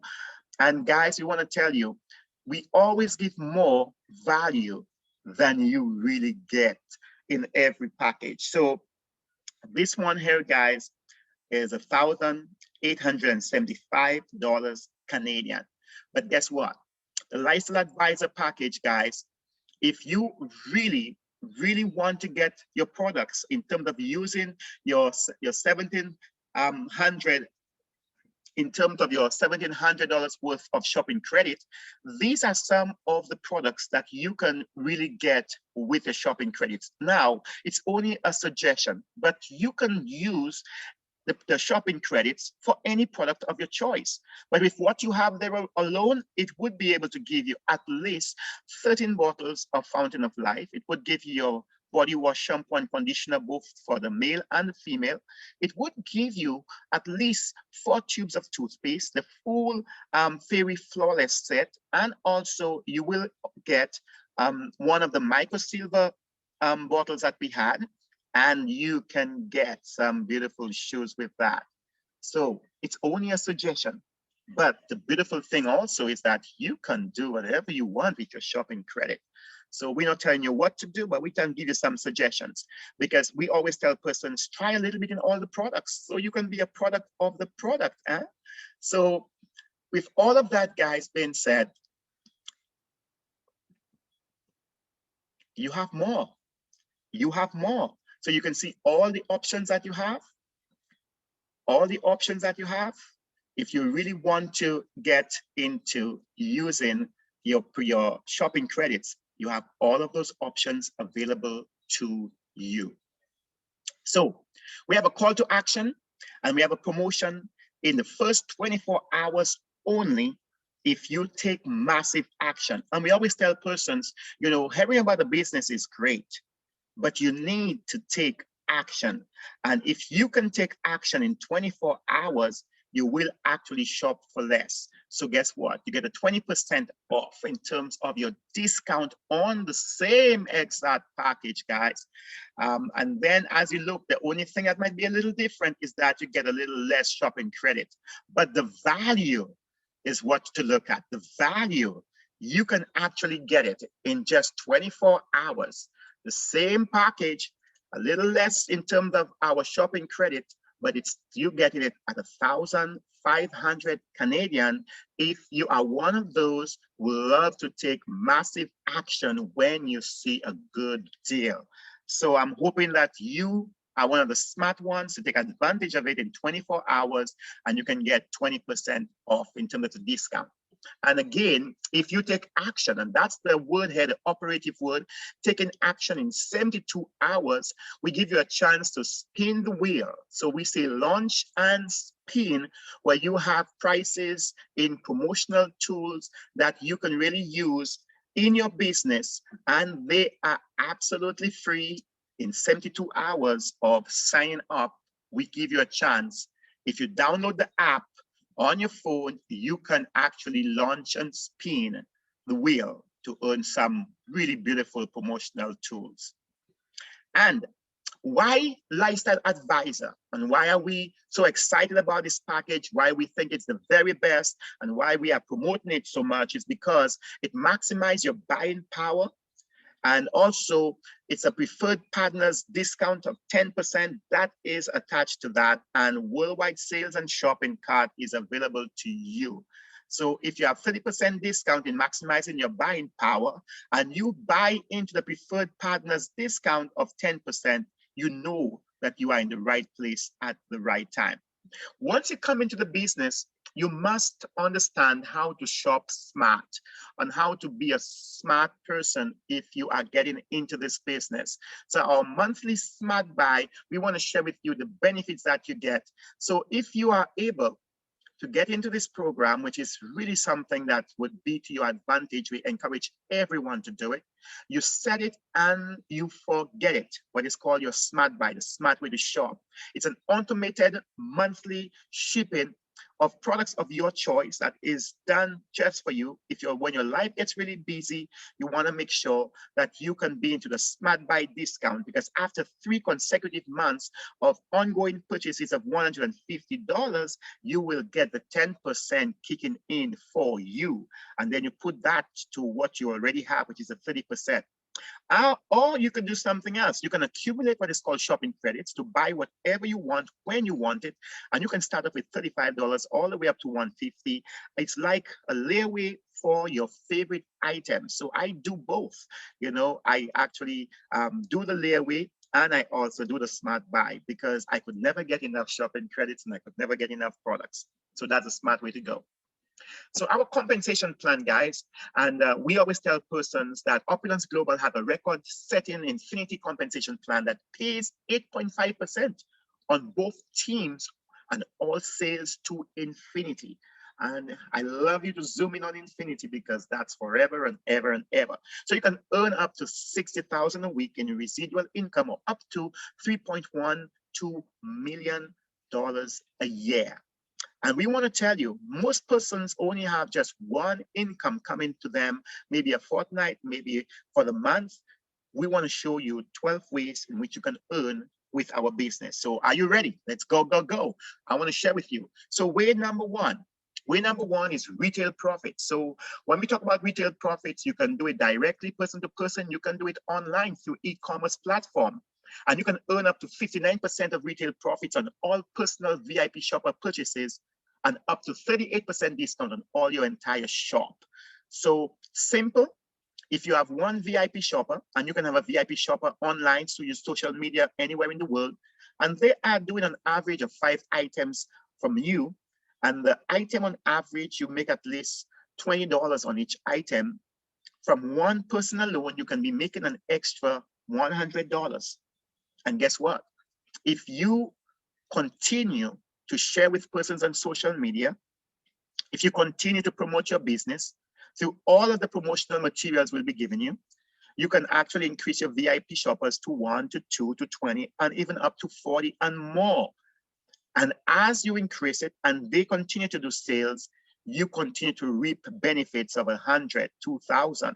And guys, we want to tell you, we always give more value than you really get in every package. So this one here, guys, is $1,875 Canadian. But guess what? The Lifestyle Advisor package, guys, if you really want to get your products in terms of using your 1,700 in terms of your $1,700 worth of shopping credit, these are some of the products that you can really get with the shopping credits. Now, it's only a suggestion, but you can use the shopping credits for any product of your choice. But with what you have there alone, it would be able to give you at least 13 bottles of Fountain of Life. It would give you your body wash, shampoo, and conditioner, both for the male and the female. It would give you at least 4 tubes of toothpaste, the full Fairy Flawless set, and also you will get one of the micro silver bottles that we had, and you can get some beautiful shoes with that. So it's only a suggestion. But the beautiful thing also is that you can do whatever you want with your shopping credit. So we're not telling you what to do, but we can give you some suggestions, because we always tell persons, try a little bit in all the products so you can be a product of the product. Eh? So with all of that, guys, being said, you have more. You have more. So you can see all the options that you have, all the options that you have. If you really want to get into using your shopping credits, you have all of those options available to you. So we have a call to action and we have a promotion in the first 24 hours only if you take massive action. And we always tell persons, you know, hearing about the business is great, but you need to take action. And if you can take action in 24 hours, you will actually shop for less. So guess what? You get a 20% off in terms of your discount on the same exact package, guys. And then as you look, the only thing that might be a little different is that you get a little less shopping credit. But the value is what to look at. The value, you can actually get it in just 24 hours. The same package, a little less in terms of our shopping credit, but it's you getting it at 1,500 Canadian if you are one of those who love to take massive action when you see a good deal. So I'm hoping that you are one of the smart ones to take advantage of it in 24 hours, and you can get 20% off in terms of the discount. And again, if you take action, and that's the word here, the operative word, taking action in 72 hours, we give you a chance to spin the wheel. So we say launch and spin, where you have prices in promotional tools that you can really use in your business, and they are absolutely free. In 72 hours of signing up, we give you a chance. If you download the app on your phone, you can actually launch and spin the wheel to earn some really beautiful promotional tools. And why Lifestyle Advisor? And why are we so excited about this package? Why we think it's the very best and why we are promoting it so much is because it maximizes your buying power. And also, it's a preferred partners discount of 10% that is attached to that. And worldwide sales and shopping cart is available to you. So if you have 30% discount in maximizing your buying power and you buy into the preferred partners discount of 10%, you know that you are in the right place at the right time. Once you come into the business, you must understand how to shop smart and how to be a smart person if you are getting into this business. So our monthly smart buy, we want to share with you the benefits that you get. So if you are able to get into this program, which is really something that would be to your advantage, we encourage everyone to do it. You set it and you forget it, what is called your smart buy, the smart way to shop. It's an automated monthly shipping of products of your choice that is done just for you. When your life gets really busy, you want to make sure that you can be into the smart buy discount, because after 3 consecutive months of ongoing purchases of $150, you will get the 10% kicking in for you. And then you put that to what you already have, which is a 30%. Or you can do something else. You can accumulate what is called shopping credits to buy whatever you want when you want it. And you can start off with $35 all the way up to $150. It's like a layaway for your favorite items. So I do both. You know, I actually do the layaway and I also do the smart buy because I could never get enough shopping credits and I could never get enough products. So that's a smart way to go. So our compensation plan, guys, and we always tell persons that Opulence Global have a record-setting infinity compensation plan that pays 8.5% on both teams and all sales to infinity. And I love you to zoom in on infinity because that's forever and ever and ever. So you can earn up to $60,000 a week in residual income or up to $3.12 million a year. And we want to tell you, most persons only have just one income coming to them, maybe a fortnight, maybe for the month. We want to show you 12 ways in which you can earn with our business. So are you ready? Let's go, go, go. I want to share with you. So way number one is retail profits. So when we talk about retail profits, you can do it directly person to person. You can do it online through e-commerce platform. And you can earn up to 59% of retail profits on all personal VIP shopper purchases and up to 38% discount on all your entire shop. So simple. If you have one VIP shopper, and you can have a VIP shopper online through your social media anywhere in the world, and they are doing an average of 5 items from you, and the item on average, you make at least $20 on each item. From one person alone, you can be making an extra $100. And guess what? If you continue to share with persons on social media, if you continue to promote your business, through all of the promotional materials we'll be giving you, you can actually increase your VIP shoppers to 1 to 2 to 20 and even up to 40 and more. And as you increase it and they continue to do sales, you continue to reap benefits of 100, 2,000,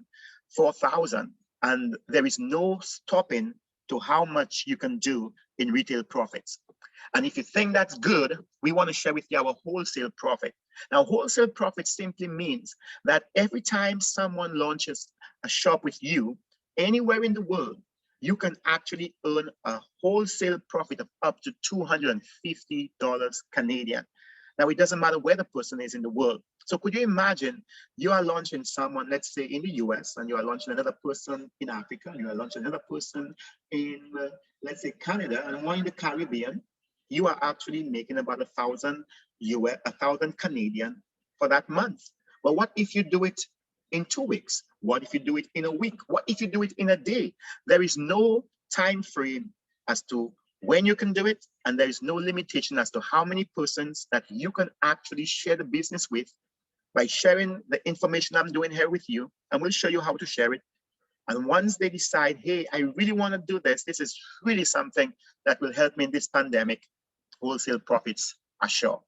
4,000, and there is no stopping to how much you can do in retail profits. And if you think that's good, we want to share with you our wholesale profit. Now, wholesale profit simply means that every time someone launches a shop with you anywhere in the world, you can actually earn a wholesale profit of up to $250 Canadian. Now, it doesn't matter where the person is in the world. So could you imagine you are launching someone, let's say in the US, and you are launching another person in Africa, and you are launching another person in, let's say, Canada, and one in the Caribbean. You are actually making about 1,000 US, 1,000 Canadian for that month. But what if you do it in 2 weeks? What if you do it in a week? What if you do it in a day? There is no time frame as to when you can do it, and there is no limitation as to how many persons that you can actually share the business with by sharing the information I'm doing here with you, and we'll show you how to share it. And once they decide, hey, I really want to do this, this is really something that will help me in this pandemic, wholesale profits are sure.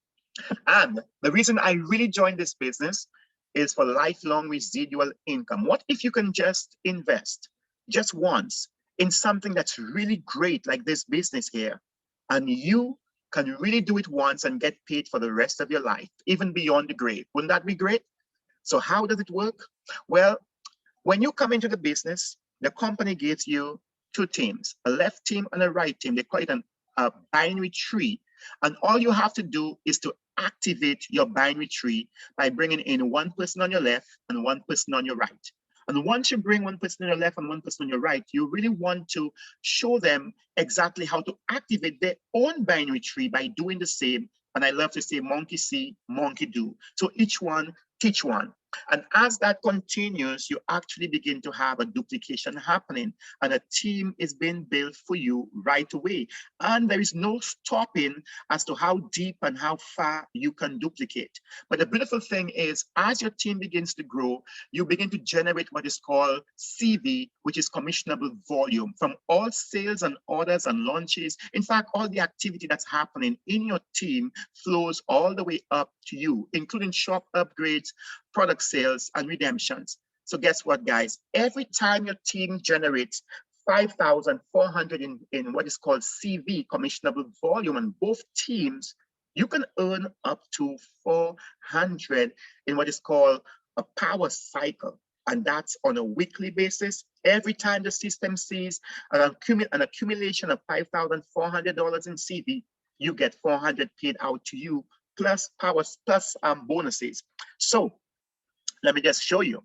And the reason I really joined this business is for lifelong residual income. What if you can just invest just once in something that's really great, like this business here, and you can really do it once and get paid for the rest of your life, even beyond the grave? Wouldn't that be great? So how does it work? Well, when you come into the business, the company gives you 2 teams, a left team and a right team. They call it a binary tree. And all you have to do is to activate your binary tree by bringing in 1 person on your left and 1 person on your right. And once you bring 1 person on your left and 1 person on your right, you really want to show them exactly how to activate their own binary tree by doing the same. And I love to say monkey see, monkey do. So each one teach one. And as that continues, you actually begin to have a duplication happening, and a team is being built for you right away. And there is no stopping as to how deep and how far you can duplicate. But the beautiful thing is, as your team begins to grow, you begin to generate what is called CV, which is commissionable volume from all sales and orders and launches. In fact, all the activity that's happening in your team flows all the way up to you, including shop upgrades, product sales, and redemptions. So guess what, guys? Every time your team generates 5,400 in what is called CV, commissionable volume, on both teams, you can earn up to 400 in what is called a power cycle. And that's on a weekly basis. Every time the system sees an accumulation of $5,400 in CV, you get 400 paid out to you, plus powers, plus bonuses. So let me just show you.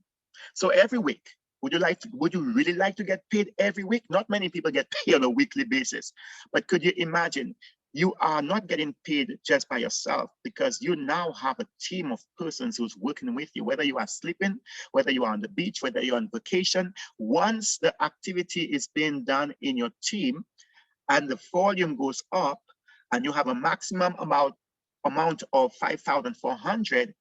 So every week, would you really like to get paid every week? Not many people get paid on a weekly basis, but could you imagine you are not getting paid just by yourself, because you now have a team of persons who's working with you, whether you are sleeping, whether you are on the beach, whether you're on vacation. Once the activity is being done in your team and the volume goes up and you have a maximum amount of 5,400,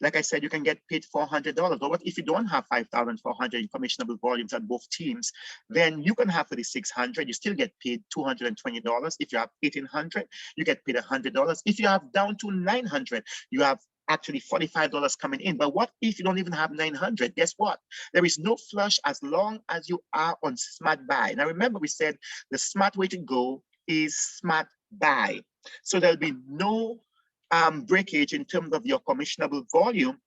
like I said, you can get paid $400. But what if you don't have 5,400 in commissionable volumes on both teams? Then you can have 3,600. You still get paid $220. If you have 1,800, you get paid $100. If you have down to 900, you have actually $45 coming in. But what if you don't even have 900? Guess what? There is no flush as long as you are on smart buy. Now remember, we said the smart way to go is smart buy. So there'll be no breakage in terms of your commissionable volume,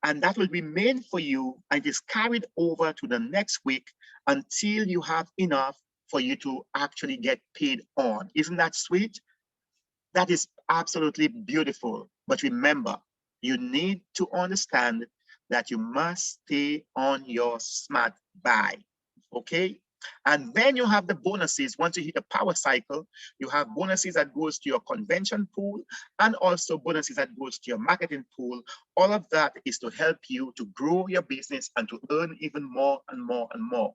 and that will remain for you and is carried over to the next week until you have enough for you to actually get paid on. Isn't that sweet? That is absolutely beautiful. But remember, you need to understand that you must stay on your smart buy. Okay? And then you have the bonuses. Once you hit the power cycle, you have bonuses that goes to your convention pool and also bonuses that goes to your marketing pool. All of that is to help you to grow your business and to earn even more and more and more.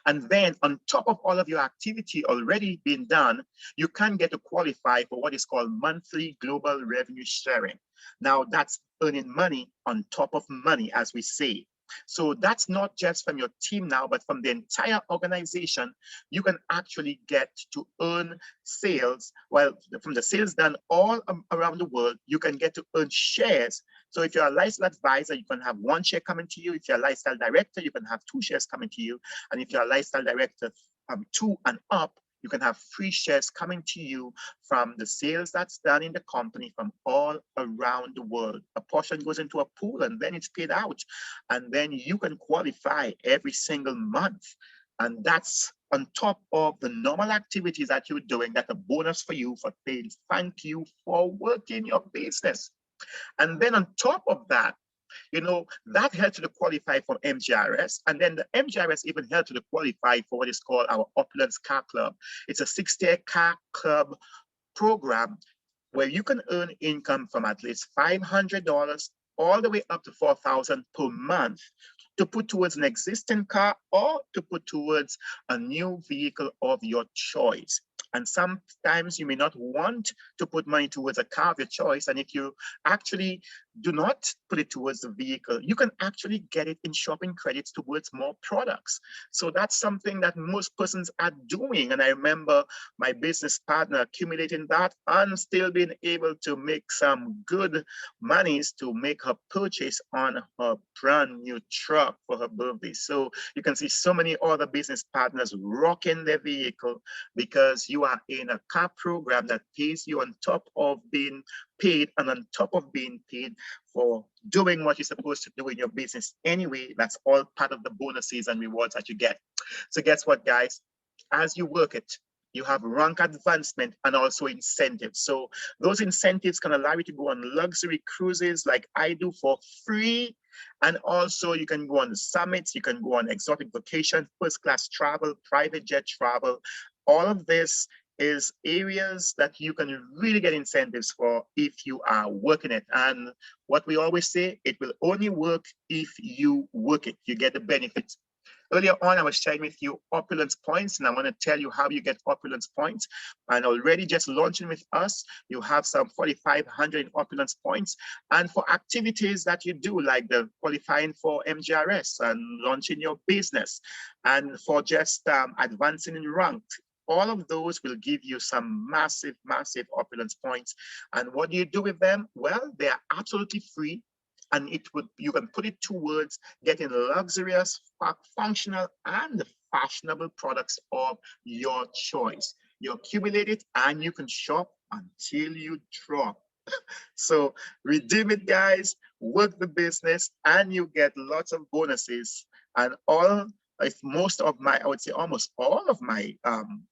And then on top of all of your activity already being done, you can get to qualify for what is called monthly global revenue sharing. Now that's earning money on top of money, as we say. So that's not just from your team now, but from the entire organization. You can actually get to earn sales. Well, from the sales done all around the world, you can get to earn shares. So if you're a lifestyle advisor, you can have 1 share coming to you. If you're a lifestyle director, you can have 2 shares coming to you. And if you're a lifestyle director 2 and up, you can have 3 shares coming to you from the sales that's done in the company from all around the world. A portion goes into a pool and then it's paid out. And then you can qualify every single month. And that's on top of the normal activities that you're doing. That's a bonus for you for saying thank you for working your business. And then on top of that, you know, that helped to qualify for MGRS. And then the MGRS even helped to qualify for what is called our Opulence Car Club. It's a 6-year car club program where you can earn income from at least $500 all the way up to $4,000 per month to put towards an existing car or to put towards a new vehicle of your choice. And sometimes you may not want to put money towards a car of your choice. And if you actually do not put it towards the vehicle, you can actually get it in shopping credits towards more products. So that's something that most persons are doing. And I remember my business partner accumulating that and still being able to make some good monies to make her purchase on her brand new truck for her birthday. So you can see so many other business partners rocking their vehicle because you are in a car program that pays you on top of being paid and on top of being paid for doing what you're supposed to do in your business anyway. That's all part of the bonuses and rewards that you get. So guess what, guys? As you work it, you have rank advancement and also incentives. So those incentives can allow you to go on luxury cruises like I do for free. And also you can go on the summits, you can go on exotic vacation, first class travel, private jet travel. All of this is areas that you can really get incentives for if you are working it. And what we always say, it will only work if you work it. You get the benefits. Earlier on, I was sharing with you opulence points, and I want to tell you how you get opulence points. And already just launching with us, you have some 4,500 opulence points. And for activities that you do, like the qualifying for MGRS and launching your business, and for just advancing in rank, all of those will give you some massive, massive opulence points. And what do you do with them? Well, they are absolutely free. And you can put it towards getting luxurious, functional, and fashionable products of your choice. You accumulate it and you can shop until you drop. So redeem it, guys, work the business, and you get lots of bonuses. And most of my, I would say almost all of my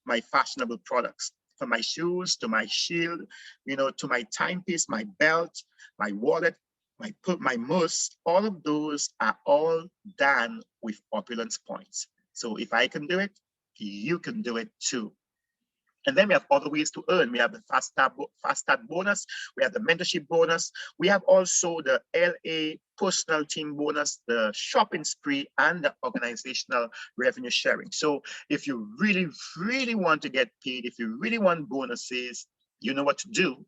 my fashionable products, from my shoes to my shield, you know, to my timepiece, my belt, my wallet, my mousse, all of those are all done with opulence points. So if I can do it, you can do it too. And then we have other ways to earn. We have the fast start bonus. We have the mentorship bonus. We have also the LA personal team bonus, the shopping spree, and the organizational revenue sharing. So if you really, really want to get paid, if you really want bonuses, you know what to do.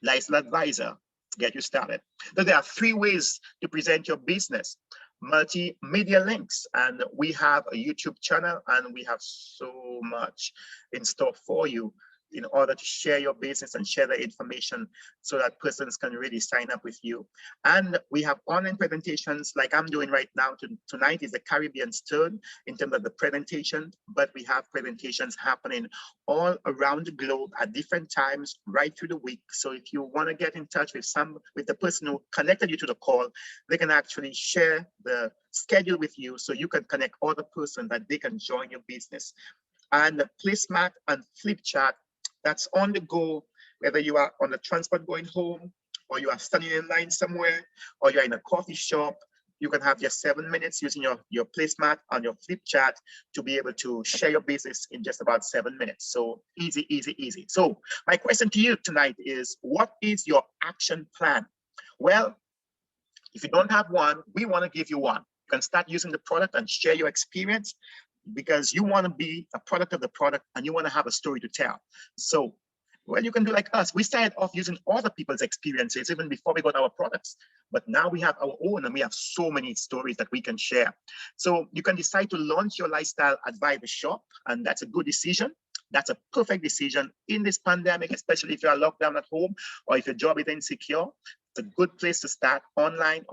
Lifestyle advisor, get you started. So there are 3 ways to present your business. Multimedia links, and we have a YouTube channel, and we have so much in store for you. in order to share your business and share the information so that persons can really sign up with you. And we have online presentations like I'm doing right now. Tonight is the Caribbean's turn in terms of the presentation, but we have presentations happening all around the globe at different times right through the week. So if you want to get in touch with the person who connected you to the call, they can actually share the schedule with you so you can connect other person that they can join your business. And the placemat and flip chart, that's on the go, whether you are on the transport going home, or you are standing in line somewhere, or you're in a coffee shop. You can have your 7 minutes using your placemat on your flip chart to be able to share your business in just about 7 minutes. So easy, easy, easy. So my question to you tonight is, what is your action plan? Well, if you don't have one, we want to give you one. You can start using the product and share your experience, because you want to be a product of the product and you want to have a story to tell. So, well, you can do like us. We started off using other people's experiences even before we got our products. But now we have our own and we have so many stories that we can share. So you can decide to launch your lifestyle advisor shop, and that's a good decision. That's a perfect decision in this pandemic, especially if you are locked down at home or if your job is insecure. It's a good place to start. Online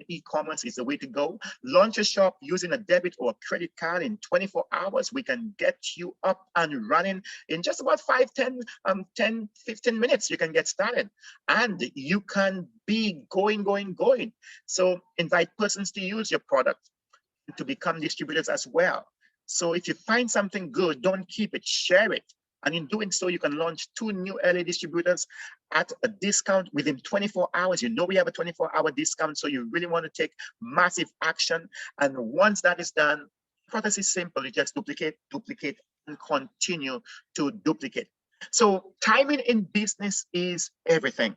e-commerce is the way to go. Launch a shop using a debit or a credit card in 24 hours. We can get you up and running in just about 15 minutes. You can get started and you can be going. So invite persons to use your product to become distributors as well. So if you find something good, don't keep it, share it. And in doing so, you can launch 2 new early distributors at a discount within 24 hours. You know we have a 24-hour discount, so you really want to take massive action. And once that is done, the process is simple. You just duplicate, and continue to duplicate. So timing in business is everything.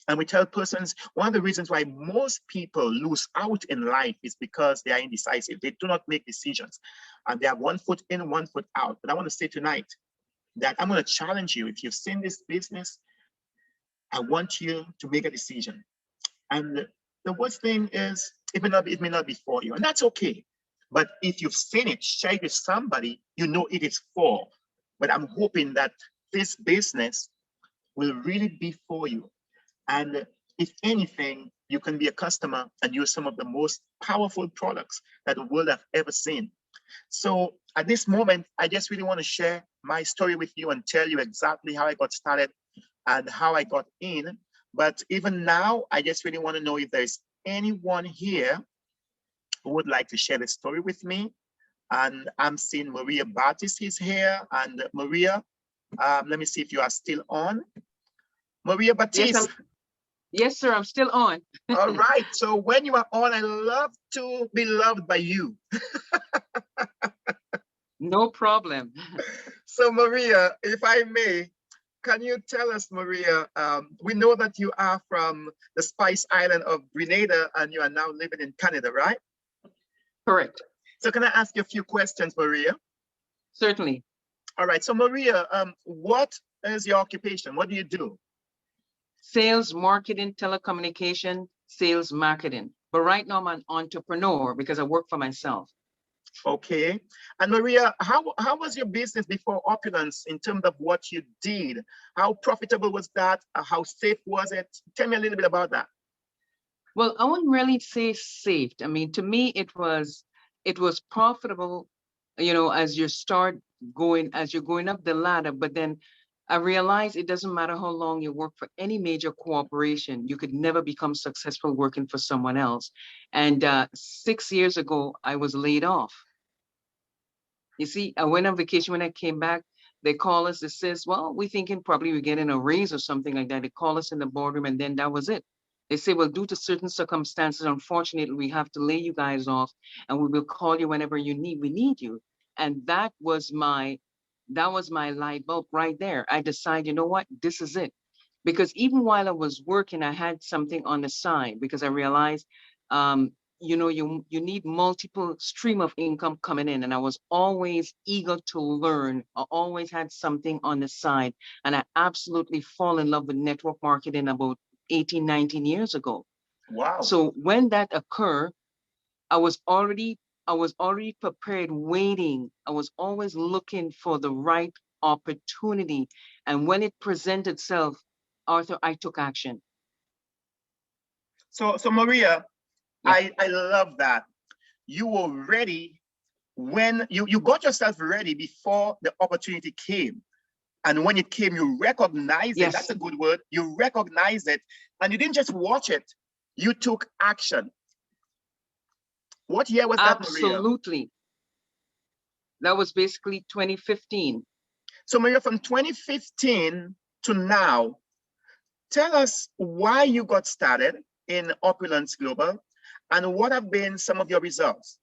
And we tell persons, one of the reasons why most people lose out in life is because they are indecisive. They do not make decisions. And they have one foot in, one foot out. But I want to say tonight that I'm going to challenge you. If you've seen this business, I want you to make a decision. And the worst thing is, it may not be for you, and that's okay. But if you've seen it, share it with somebody you know it is for. But I'm hoping that this business will really be for you. And if anything, you can be a customer and use some of the most powerful products that the world have ever seen. So at this moment, I just really want to share my story with you and tell you exactly how I got started and how I got in. But even now, I just really want to know if there's anyone here who would like to share the story with me. And I'm seeing Maria Bartis is here. And Maria, let me see if you are still on. Maria Bartis. Yes, sir, I'm still on. All right. So when you are on, I love to be loved by you. No problem. So Maria, if I may, can you tell us, Maria, we know that you are from the Spice Island of Grenada and you are now living in Canada, right? Correct. So can I ask you a few questions, Maria? Certainly. All right. So Maria, what is your occupation? What do you do? Sales, marketing, telecommunication, sales, marketing. But right now I'm an entrepreneur because I work for myself. Okay. And Maria, how was your business before Opulence in terms of what you did? How profitable was that? How safe was it? Tell me a little bit about that. Well, I wouldn't really say safe. I mean, to me, it was profitable, you know, as you're going up the ladder. But then I realized it doesn't matter how long you work for any major corporation, you could never become successful working for someone else. And 6 years ago, I was laid off. You see, I went on vacation. When I came back, they call us. It says, well, we're thinking probably we're getting a raise or something like that. They call us in the boardroom, and then that was it. They say, well, due to certain circumstances, unfortunately, we have to lay you guys off, and we will call you whenever we need you. And that was my light bulb right there. I decided, you know what, this is it. Because even while I was working, I had something on the side because I realized, you know, you need multiple stream of income coming in. And I was always eager to learn. I always had something on the side. And I absolutely fall in love with network marketing about 18, 19 years ago. Wow. So when that occurred, I was already prepared, waiting. I was always looking for the right opportunity. And when it presented itself, Arthur, I took action. So Maria, Yeah. I love that. You were ready when you got yourself ready before the opportunity came. And when it came, you recognize it. Yes. That's a good word. You recognize it. And you didn't just watch it, you took action. What year was that, Maria? Absolutely. That was basically 2015. So Maria, from 2015 to now, tell us why you got started in Opulence Global and what have been some of your results?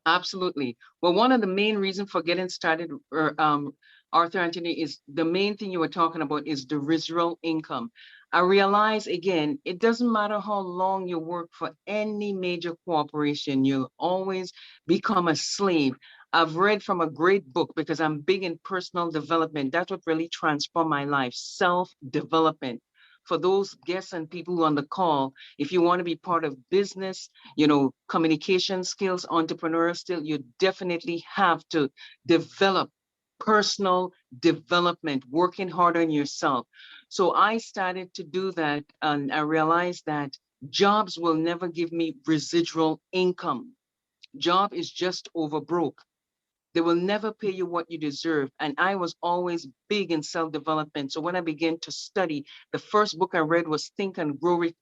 Absolutely. Well, one of the main reasons for getting started, Arthur Anthony, is the main thing you were talking about is the residual income. I realize, again, it doesn't matter how long you work for any major corporation, you'll always become a slave. I've read from a great book because I'm big in personal development. That's what really transformed my life, self-development. For those guests and people on the call, if you want to be part of business, communication skills, entrepreneurial skills, you definitely have to develop personal development, working hard on yourself. So I started to do that, and I realized that jobs will never give me residual income. Job is just over broke. They will never pay you what you deserve. And I was always big in self-development. So when I began to study, the first book I read was Think and Grow Rich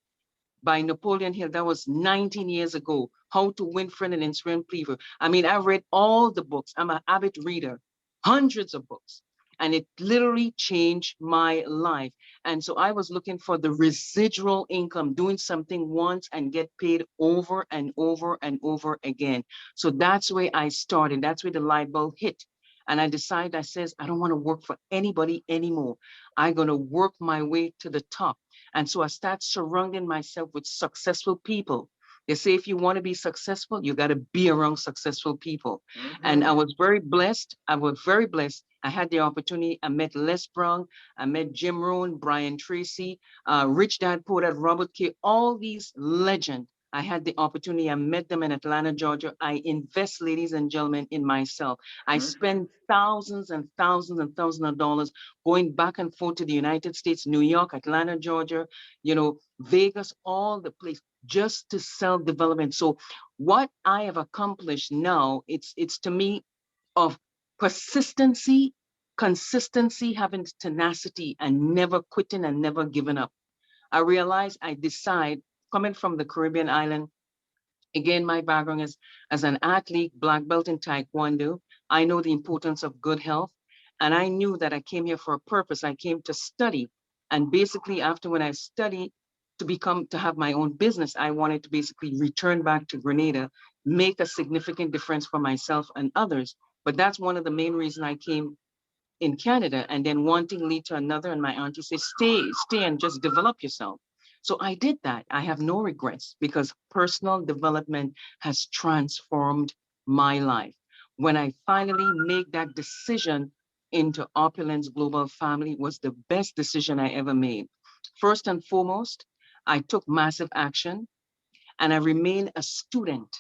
by Napoleon Hill. That was 19 years ago. How to Win Friend and Influence People. I mean, I read all the books. I'm an avid reader, hundreds of books. And it literally changed my life. And so I was looking for the residual income, doing something once and get paid over and over and over again. So that's where I started. That's where the light bulb hit. And I decided, I says, I don't want to work for anybody anymore. I'm going to work my way to the top. And so I start surrounding myself with successful people. They say if you want to be successful, you got to be around successful people. And I was very blessed. I was very blessed. I had the opportunity. I met Les Brown. I met Jim Rohn, Brian Tracy, Rich Dad Poor Dad, Robert K. All these legends. I had the opportunity. I met them in Atlanta, Georgia. I invest, ladies and gentlemen, in myself. I spend thousands and thousands and thousands of dollars going back and forth to the United States, New York, Atlanta, Georgia, Vegas, all the place, just to self-development. So what I have accomplished now, it's to me of persistency, consistency, having tenacity, and never quitting and never giving up. I realized I decide, coming from the Caribbean island, again, my background is as an athlete, black belt in Taekwondo. I know the importance of good health. And I knew that I came here for a purpose. I came to study. And basically, after when I studied to have my own business, I wanted to basically return back to Grenada, make a significant difference for myself and others. But that's one of the main reasons I came in Canada, and then one thing lead to another. And my auntie said, stay and just develop yourself. So I did that. I have no regrets because personal development has transformed my life. When I finally made that decision into Opulence Global Family was the best decision I ever made. First and foremost, I took massive action and I remain a student.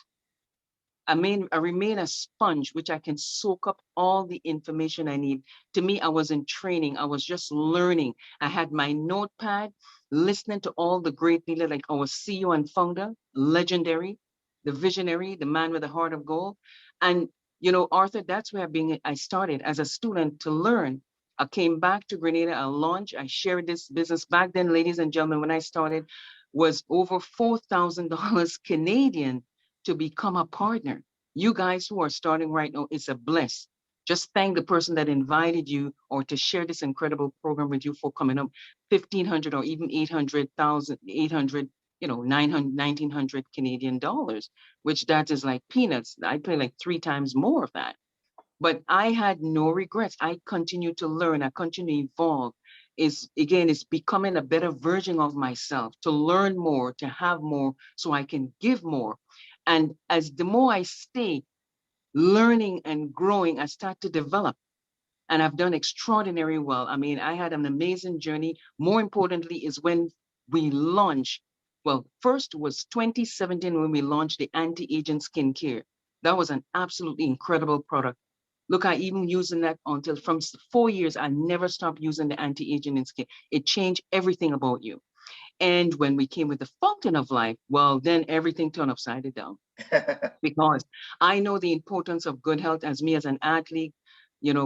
I remain a sponge, which I can soak up all the information I need. To me, I was in training. I was just learning. I had my notepad, listening to all the great leaders like our CEO and founder, legendary, the visionary, the man with a heart of gold. And, Arthur, that's where I started as a student to learn. I came back to Grenada, I launched, I shared this business. Back then, ladies and gentlemen, when I started, was over $4,000 Canadian to become a partner. You guys who are starting right now, it's a bless. Just thank the person that invited you or to share this incredible program with you for coming up 1,500 or even 800,000, 800, 900, 1,900 Canadian dollars, which that is like peanuts. I pay like 3 times more of that. But I had no regrets. I continue to learn. I continue to evolve. It's becoming a better version of myself, to learn more, to have more, so I can give more. And as the more I stay learning and growing, I start to develop. And I've done extraordinarily well. I mean, I had an amazing journey. More importantly is when we launched, well, first was 2017 when we launched the anti-aging skincare. That was an absolutely incredible product. Look, I even using that until from 4 years, I never stopped using the anti-aging in skin. It changed everything about you. And when we came with the fountain of life, well, then everything turned upside down because I know the importance of good health as me as an athlete,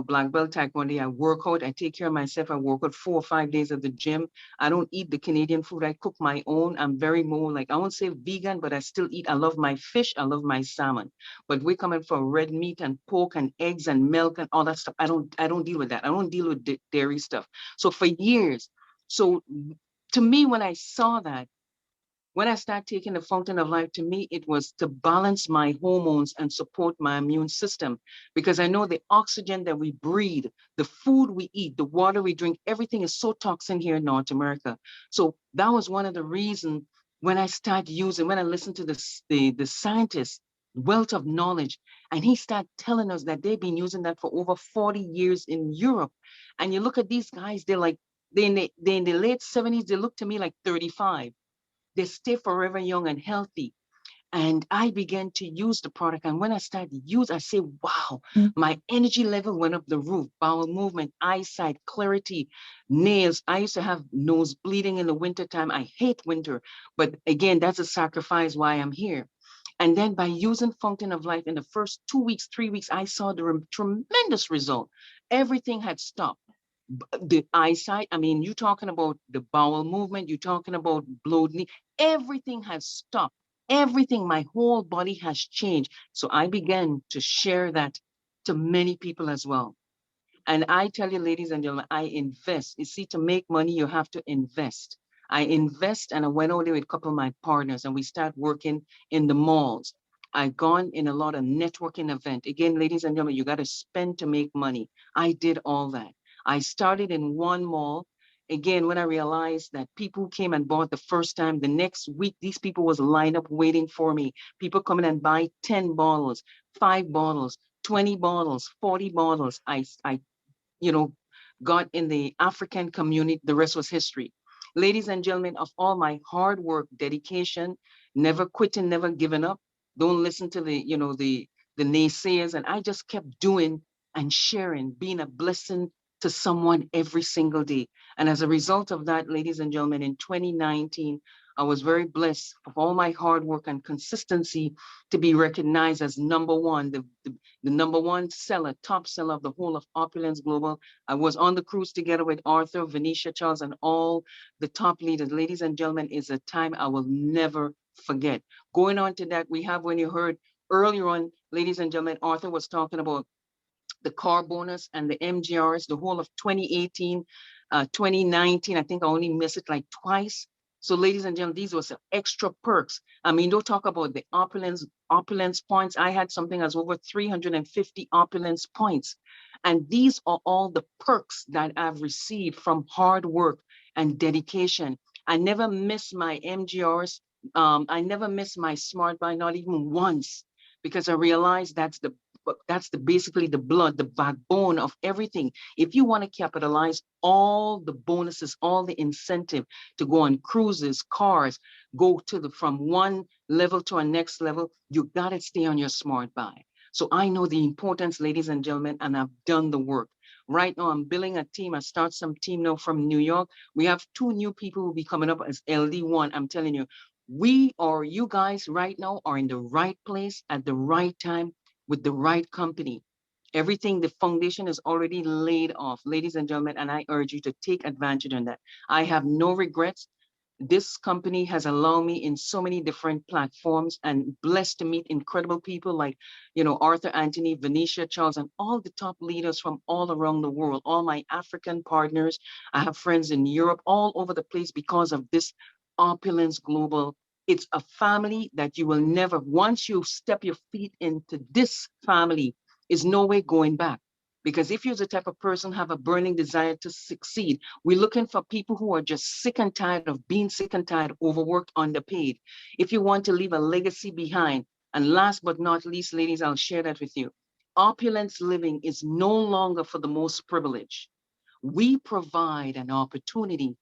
black belt taekwondo. I work out, I take care of myself. I work out 4 or 5 days at the gym. I don't eat the Canadian food. I cook my own. I'm very more like, I won't say vegan, but I still eat. I love my fish. I love my salmon. But we're coming for red meat and pork and eggs and milk and all that stuff. I don't deal with that. I don't deal with dairy stuff. So for years, so to me, when I saw that, when I started taking the fountain of life, to me, it was to balance my hormones and support my immune system. Because I know the oxygen that we breathe, the food we eat, the water we drink, everything is so toxic here in North America. So that was one of the reasons when I started using, when I listened to the scientists, wealth of knowledge, and he started telling us that they've been using that for over 40 years in Europe. And you look at these guys, they're in the late 70s, they look to me like 35. They stay forever young and healthy. And I began to use the product. And when I started to use, I say, wow, my energy level went up the roof, bowel movement, eyesight, clarity, nails. I used to have nose bleeding in the wintertime. I hate winter. But again, that's a sacrifice why I'm here. And then by using Fountain of Life in the first 2 weeks, 3 weeks, I saw the tremendous result. Everything had stopped. The eyesight, I mean, you're talking about the bowel movement, you're talking about bloating, everything has stopped. Everything, my whole body has changed. So I began to share that to many people as well. And I tell you, ladies and gentlemen, I invest. You see, to make money, you have to invest. I invest, and I went over there with a couple of my partners, and we start working in the malls. I've gone in a lot of networking event. Again, ladies and gentlemen, you got to spend to make money. I did all that. I started in one mall. Again, when I realized that people came and bought the first time, the next week, these people was lined up waiting for me. People coming and buy 10 bottles, 5 bottles, 20 bottles, 40 bottles. I you know, got in the African community, the rest was history. Ladies and gentlemen, of all my hard work, dedication, never quitting, never giving up, don't listen to the naysayers. And I just kept doing and sharing, being a blessing to someone every single day. And as a result of that, ladies and gentlemen, in 2019, I was very blessed of all my hard work and consistency to be recognized as number one, the number one seller, top seller of the whole of Opulence Global. I was on the cruise together with Arthur, Venetia, Charles, and all the top leaders. Ladies and gentlemen, is a time I will never forget. Going on to that, we have, when you heard earlier on, ladies and gentlemen, Arthur was talking about the car bonus and the MGRs, the whole of 2018, 2019. I think I only missed it like twice. So ladies and gentlemen, these were some extra perks. I mean, don't talk about the opulence points. I had something as over 350 opulence points. And these are all the perks that I've received from hard work and dedication. I never miss my MGRs. I never miss my smart buy, not even once, because I realized that's basically the blood, the backbone of everything. If you want to capitalize all the bonuses, all the incentive to go on cruises, cars, go to from one level to a next level, you got to stay on your smart buy. So I know the importance, ladies and gentlemen, and I've done the work. Right now, I'm building a team. I start some team now from New York. We have 2 new people who will be coming up as LD1. I'm telling you, you guys right now are in the right place at the right time with the right company. Everything, the foundation is already laid off, ladies and gentlemen, and I urge you to take advantage of that. I have no regrets. This company has allowed me in so many different platforms and blessed to meet incredible people like, Arthur Anthony, Venetia Charles, and all the top leaders from all around the world, all my African partners. I have friends in Europe, all over the place because of this Opulence Global. It's a family that you will never, once you step your feet into this family, is no way going back. Because if you're the type of person have a burning desire to succeed, we're looking for people who are just sick and tired of being sick and tired, overworked, underpaid. If you want to leave a legacy behind, and last but not least, ladies, I'll share that with you. Opulence living is no longer for the most privileged. We provide an opportunity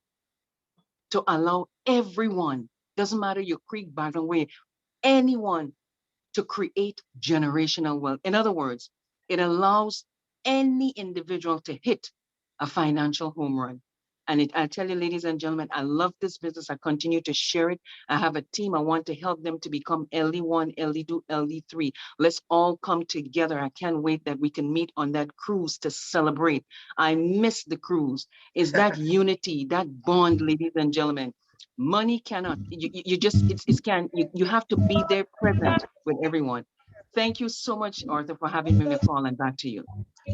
to allow everyone, doesn't matter your creed background, way, anyone to create generational wealth. In other words, It allows any individual to hit a financial home run. And I tell you, ladies and gentlemen, I love this business. I continue to share it. I have a team. I want to help them to become LD1, LD2, LD3. Let's all come together. I can't wait that we can meet on that cruise to celebrate. I miss the cruise. Is that unity, that bond, ladies and gentlemen. Money cannot, you just, it's can, you have to be there present with everyone. Thank you so much, Arthur, for having me on the call, and back to you.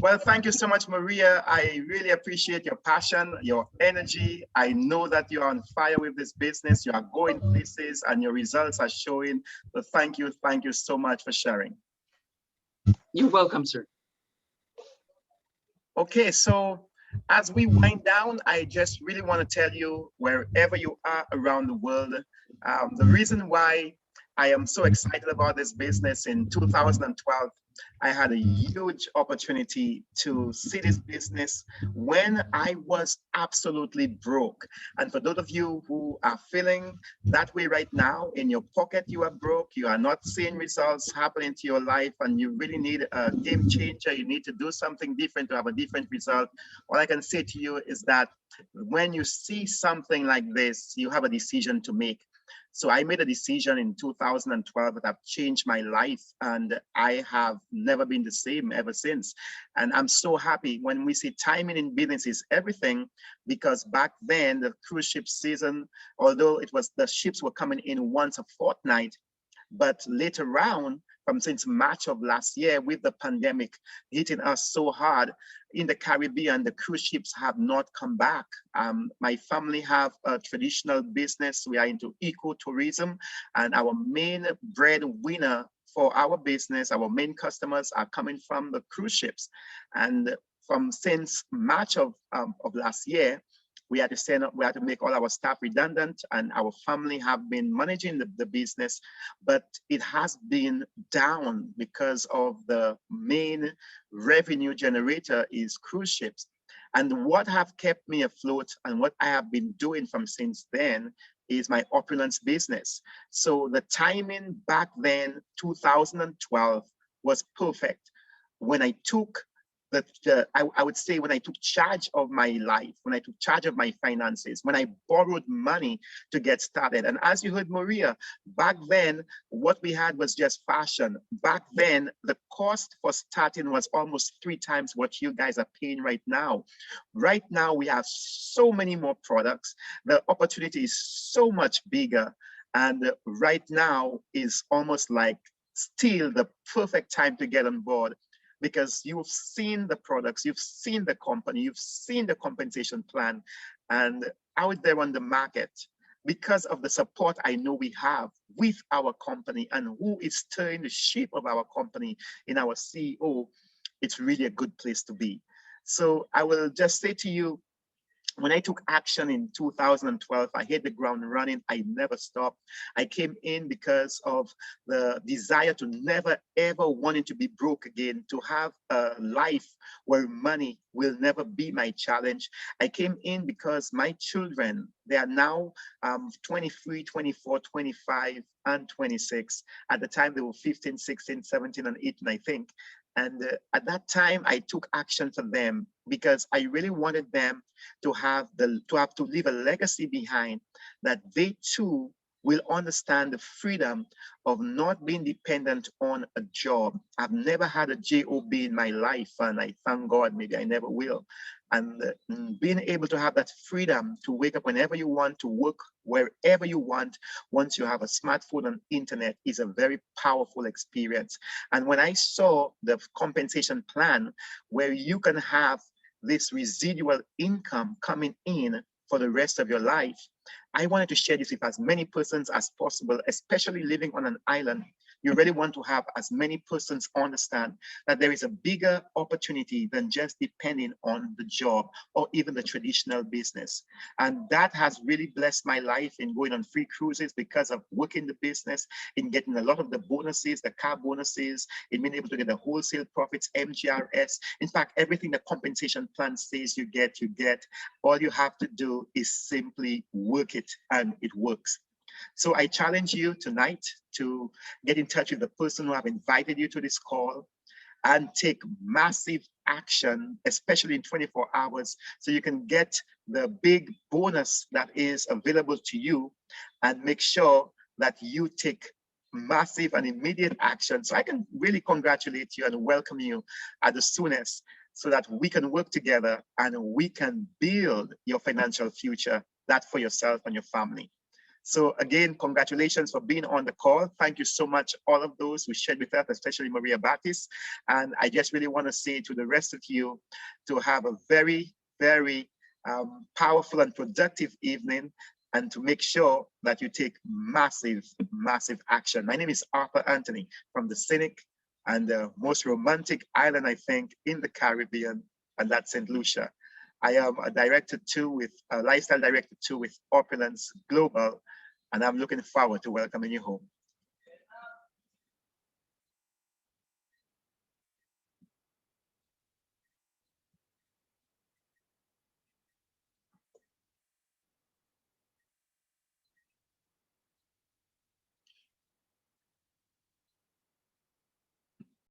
Well, thank you so much, Maria. I really appreciate your passion, your energy. I know that you're on fire with this business. You are going places and your results are showing. So thank you so much for sharing. You're welcome, sir. Okay, so as we wind down, I just really want to tell you, wherever you are around the world, the reason why I am so excited about this business. In 2012, I had a huge opportunity to see this business when I was absolutely broke. And for those of you who are feeling that way right now, in your pocket, you are broke, you are not seeing results happening to your life, and you really need a game changer, you need to do something different to have a different result. All I can say to you is that when you see something like this, you have a decision to make. So I made a decision in 2012 that have changed my life, and I have never been the same ever since. And I'm so happy when we see timing in business is everything, because back then the cruise ship season, although it was the ships were coming in once a fortnight, but later on, from since March of last year, with the pandemic hitting us so hard in the Caribbean, the cruise ships have not come back. My family have a traditional business. We are into ecotourism, and our main breadwinner for our business, our main customers are coming from the cruise ships. And from since March of last year, we had to send up, we had to make all our staff redundant, and our family have been managing the business, but it has been down because of the main revenue generator is cruise ships. And what have kept me afloat and what I have been doing from since then is my opulence business. So the timing back then, 2012, was perfect. When I took I would say when I took charge of my life, when I took charge of my finances, when I borrowed money to get started. And as you heard Maria, back then, what we had was just fashion. Back then, the cost for starting was almost 3 times what you guys are paying right now. Right now, we have so many more products. The opportunity is so much bigger. And right now is almost like still the perfect time to get on board, because you've seen the products, you've seen the company, you've seen the compensation plan, and out there on the market, because of the support I know we have with our company and who is stirring the ship of our company in our CEO, it's really a good place to be. So I will just say to you, when I took action in 2012, I hit the ground running. I never stopped. I came in because of the desire to never, ever wanting to be broke again, to have a life where money will never be my challenge. I came in because my children, they are now 23, 24, 25, and 26. At the time, they were 15, 16, 17, and 18, I think. And at that time, I took action for them because I really wanted them to have to leave a legacy behind, that they too will understand the freedom of not being dependent on a job. I've never had a job in my life, and I thank God, maybe I never will. And being able to have that freedom to wake up whenever you want, to work wherever you want, once you have a smartphone and internet, is a very powerful experience. And when I saw the compensation plan where you can have this residual income coming in for the rest of your life, I wanted to share this with as many persons as possible, especially living on an island. You really want to have as many persons understand that there is a bigger opportunity than just depending on the job or even the traditional business. And that has really blessed my life in going on free cruises because of working the business, in getting a lot of the bonuses, the car bonuses, in being able to get the wholesale profits, MGRS. In fact, everything the compensation plan says you get, you get. All you have to do is simply work it, and it works. So I challenge you tonight to get in touch with the person who have invited you to this call and take massive action, especially in 24 hours, so you can get the big bonus that is available to you, and make sure that you take massive and immediate action. So I can really congratulate you and welcome you at the soonest, so that we can work together and we can build your financial future, that for yourself and your family. So again, congratulations for being on the call. Thank you so much, all of those who shared with us, especially Maria Baptist. And I just really want to say to the rest of you to have a very, very powerful and productive evening, and to make sure that you take massive, massive action. My name is Arthur Anthony from the scenic and the most romantic island, I think, in the Caribbean, and that's St. Lucia. I am a director too with a lifestyle director too with Opulence Global, and I'm looking forward to welcoming you home.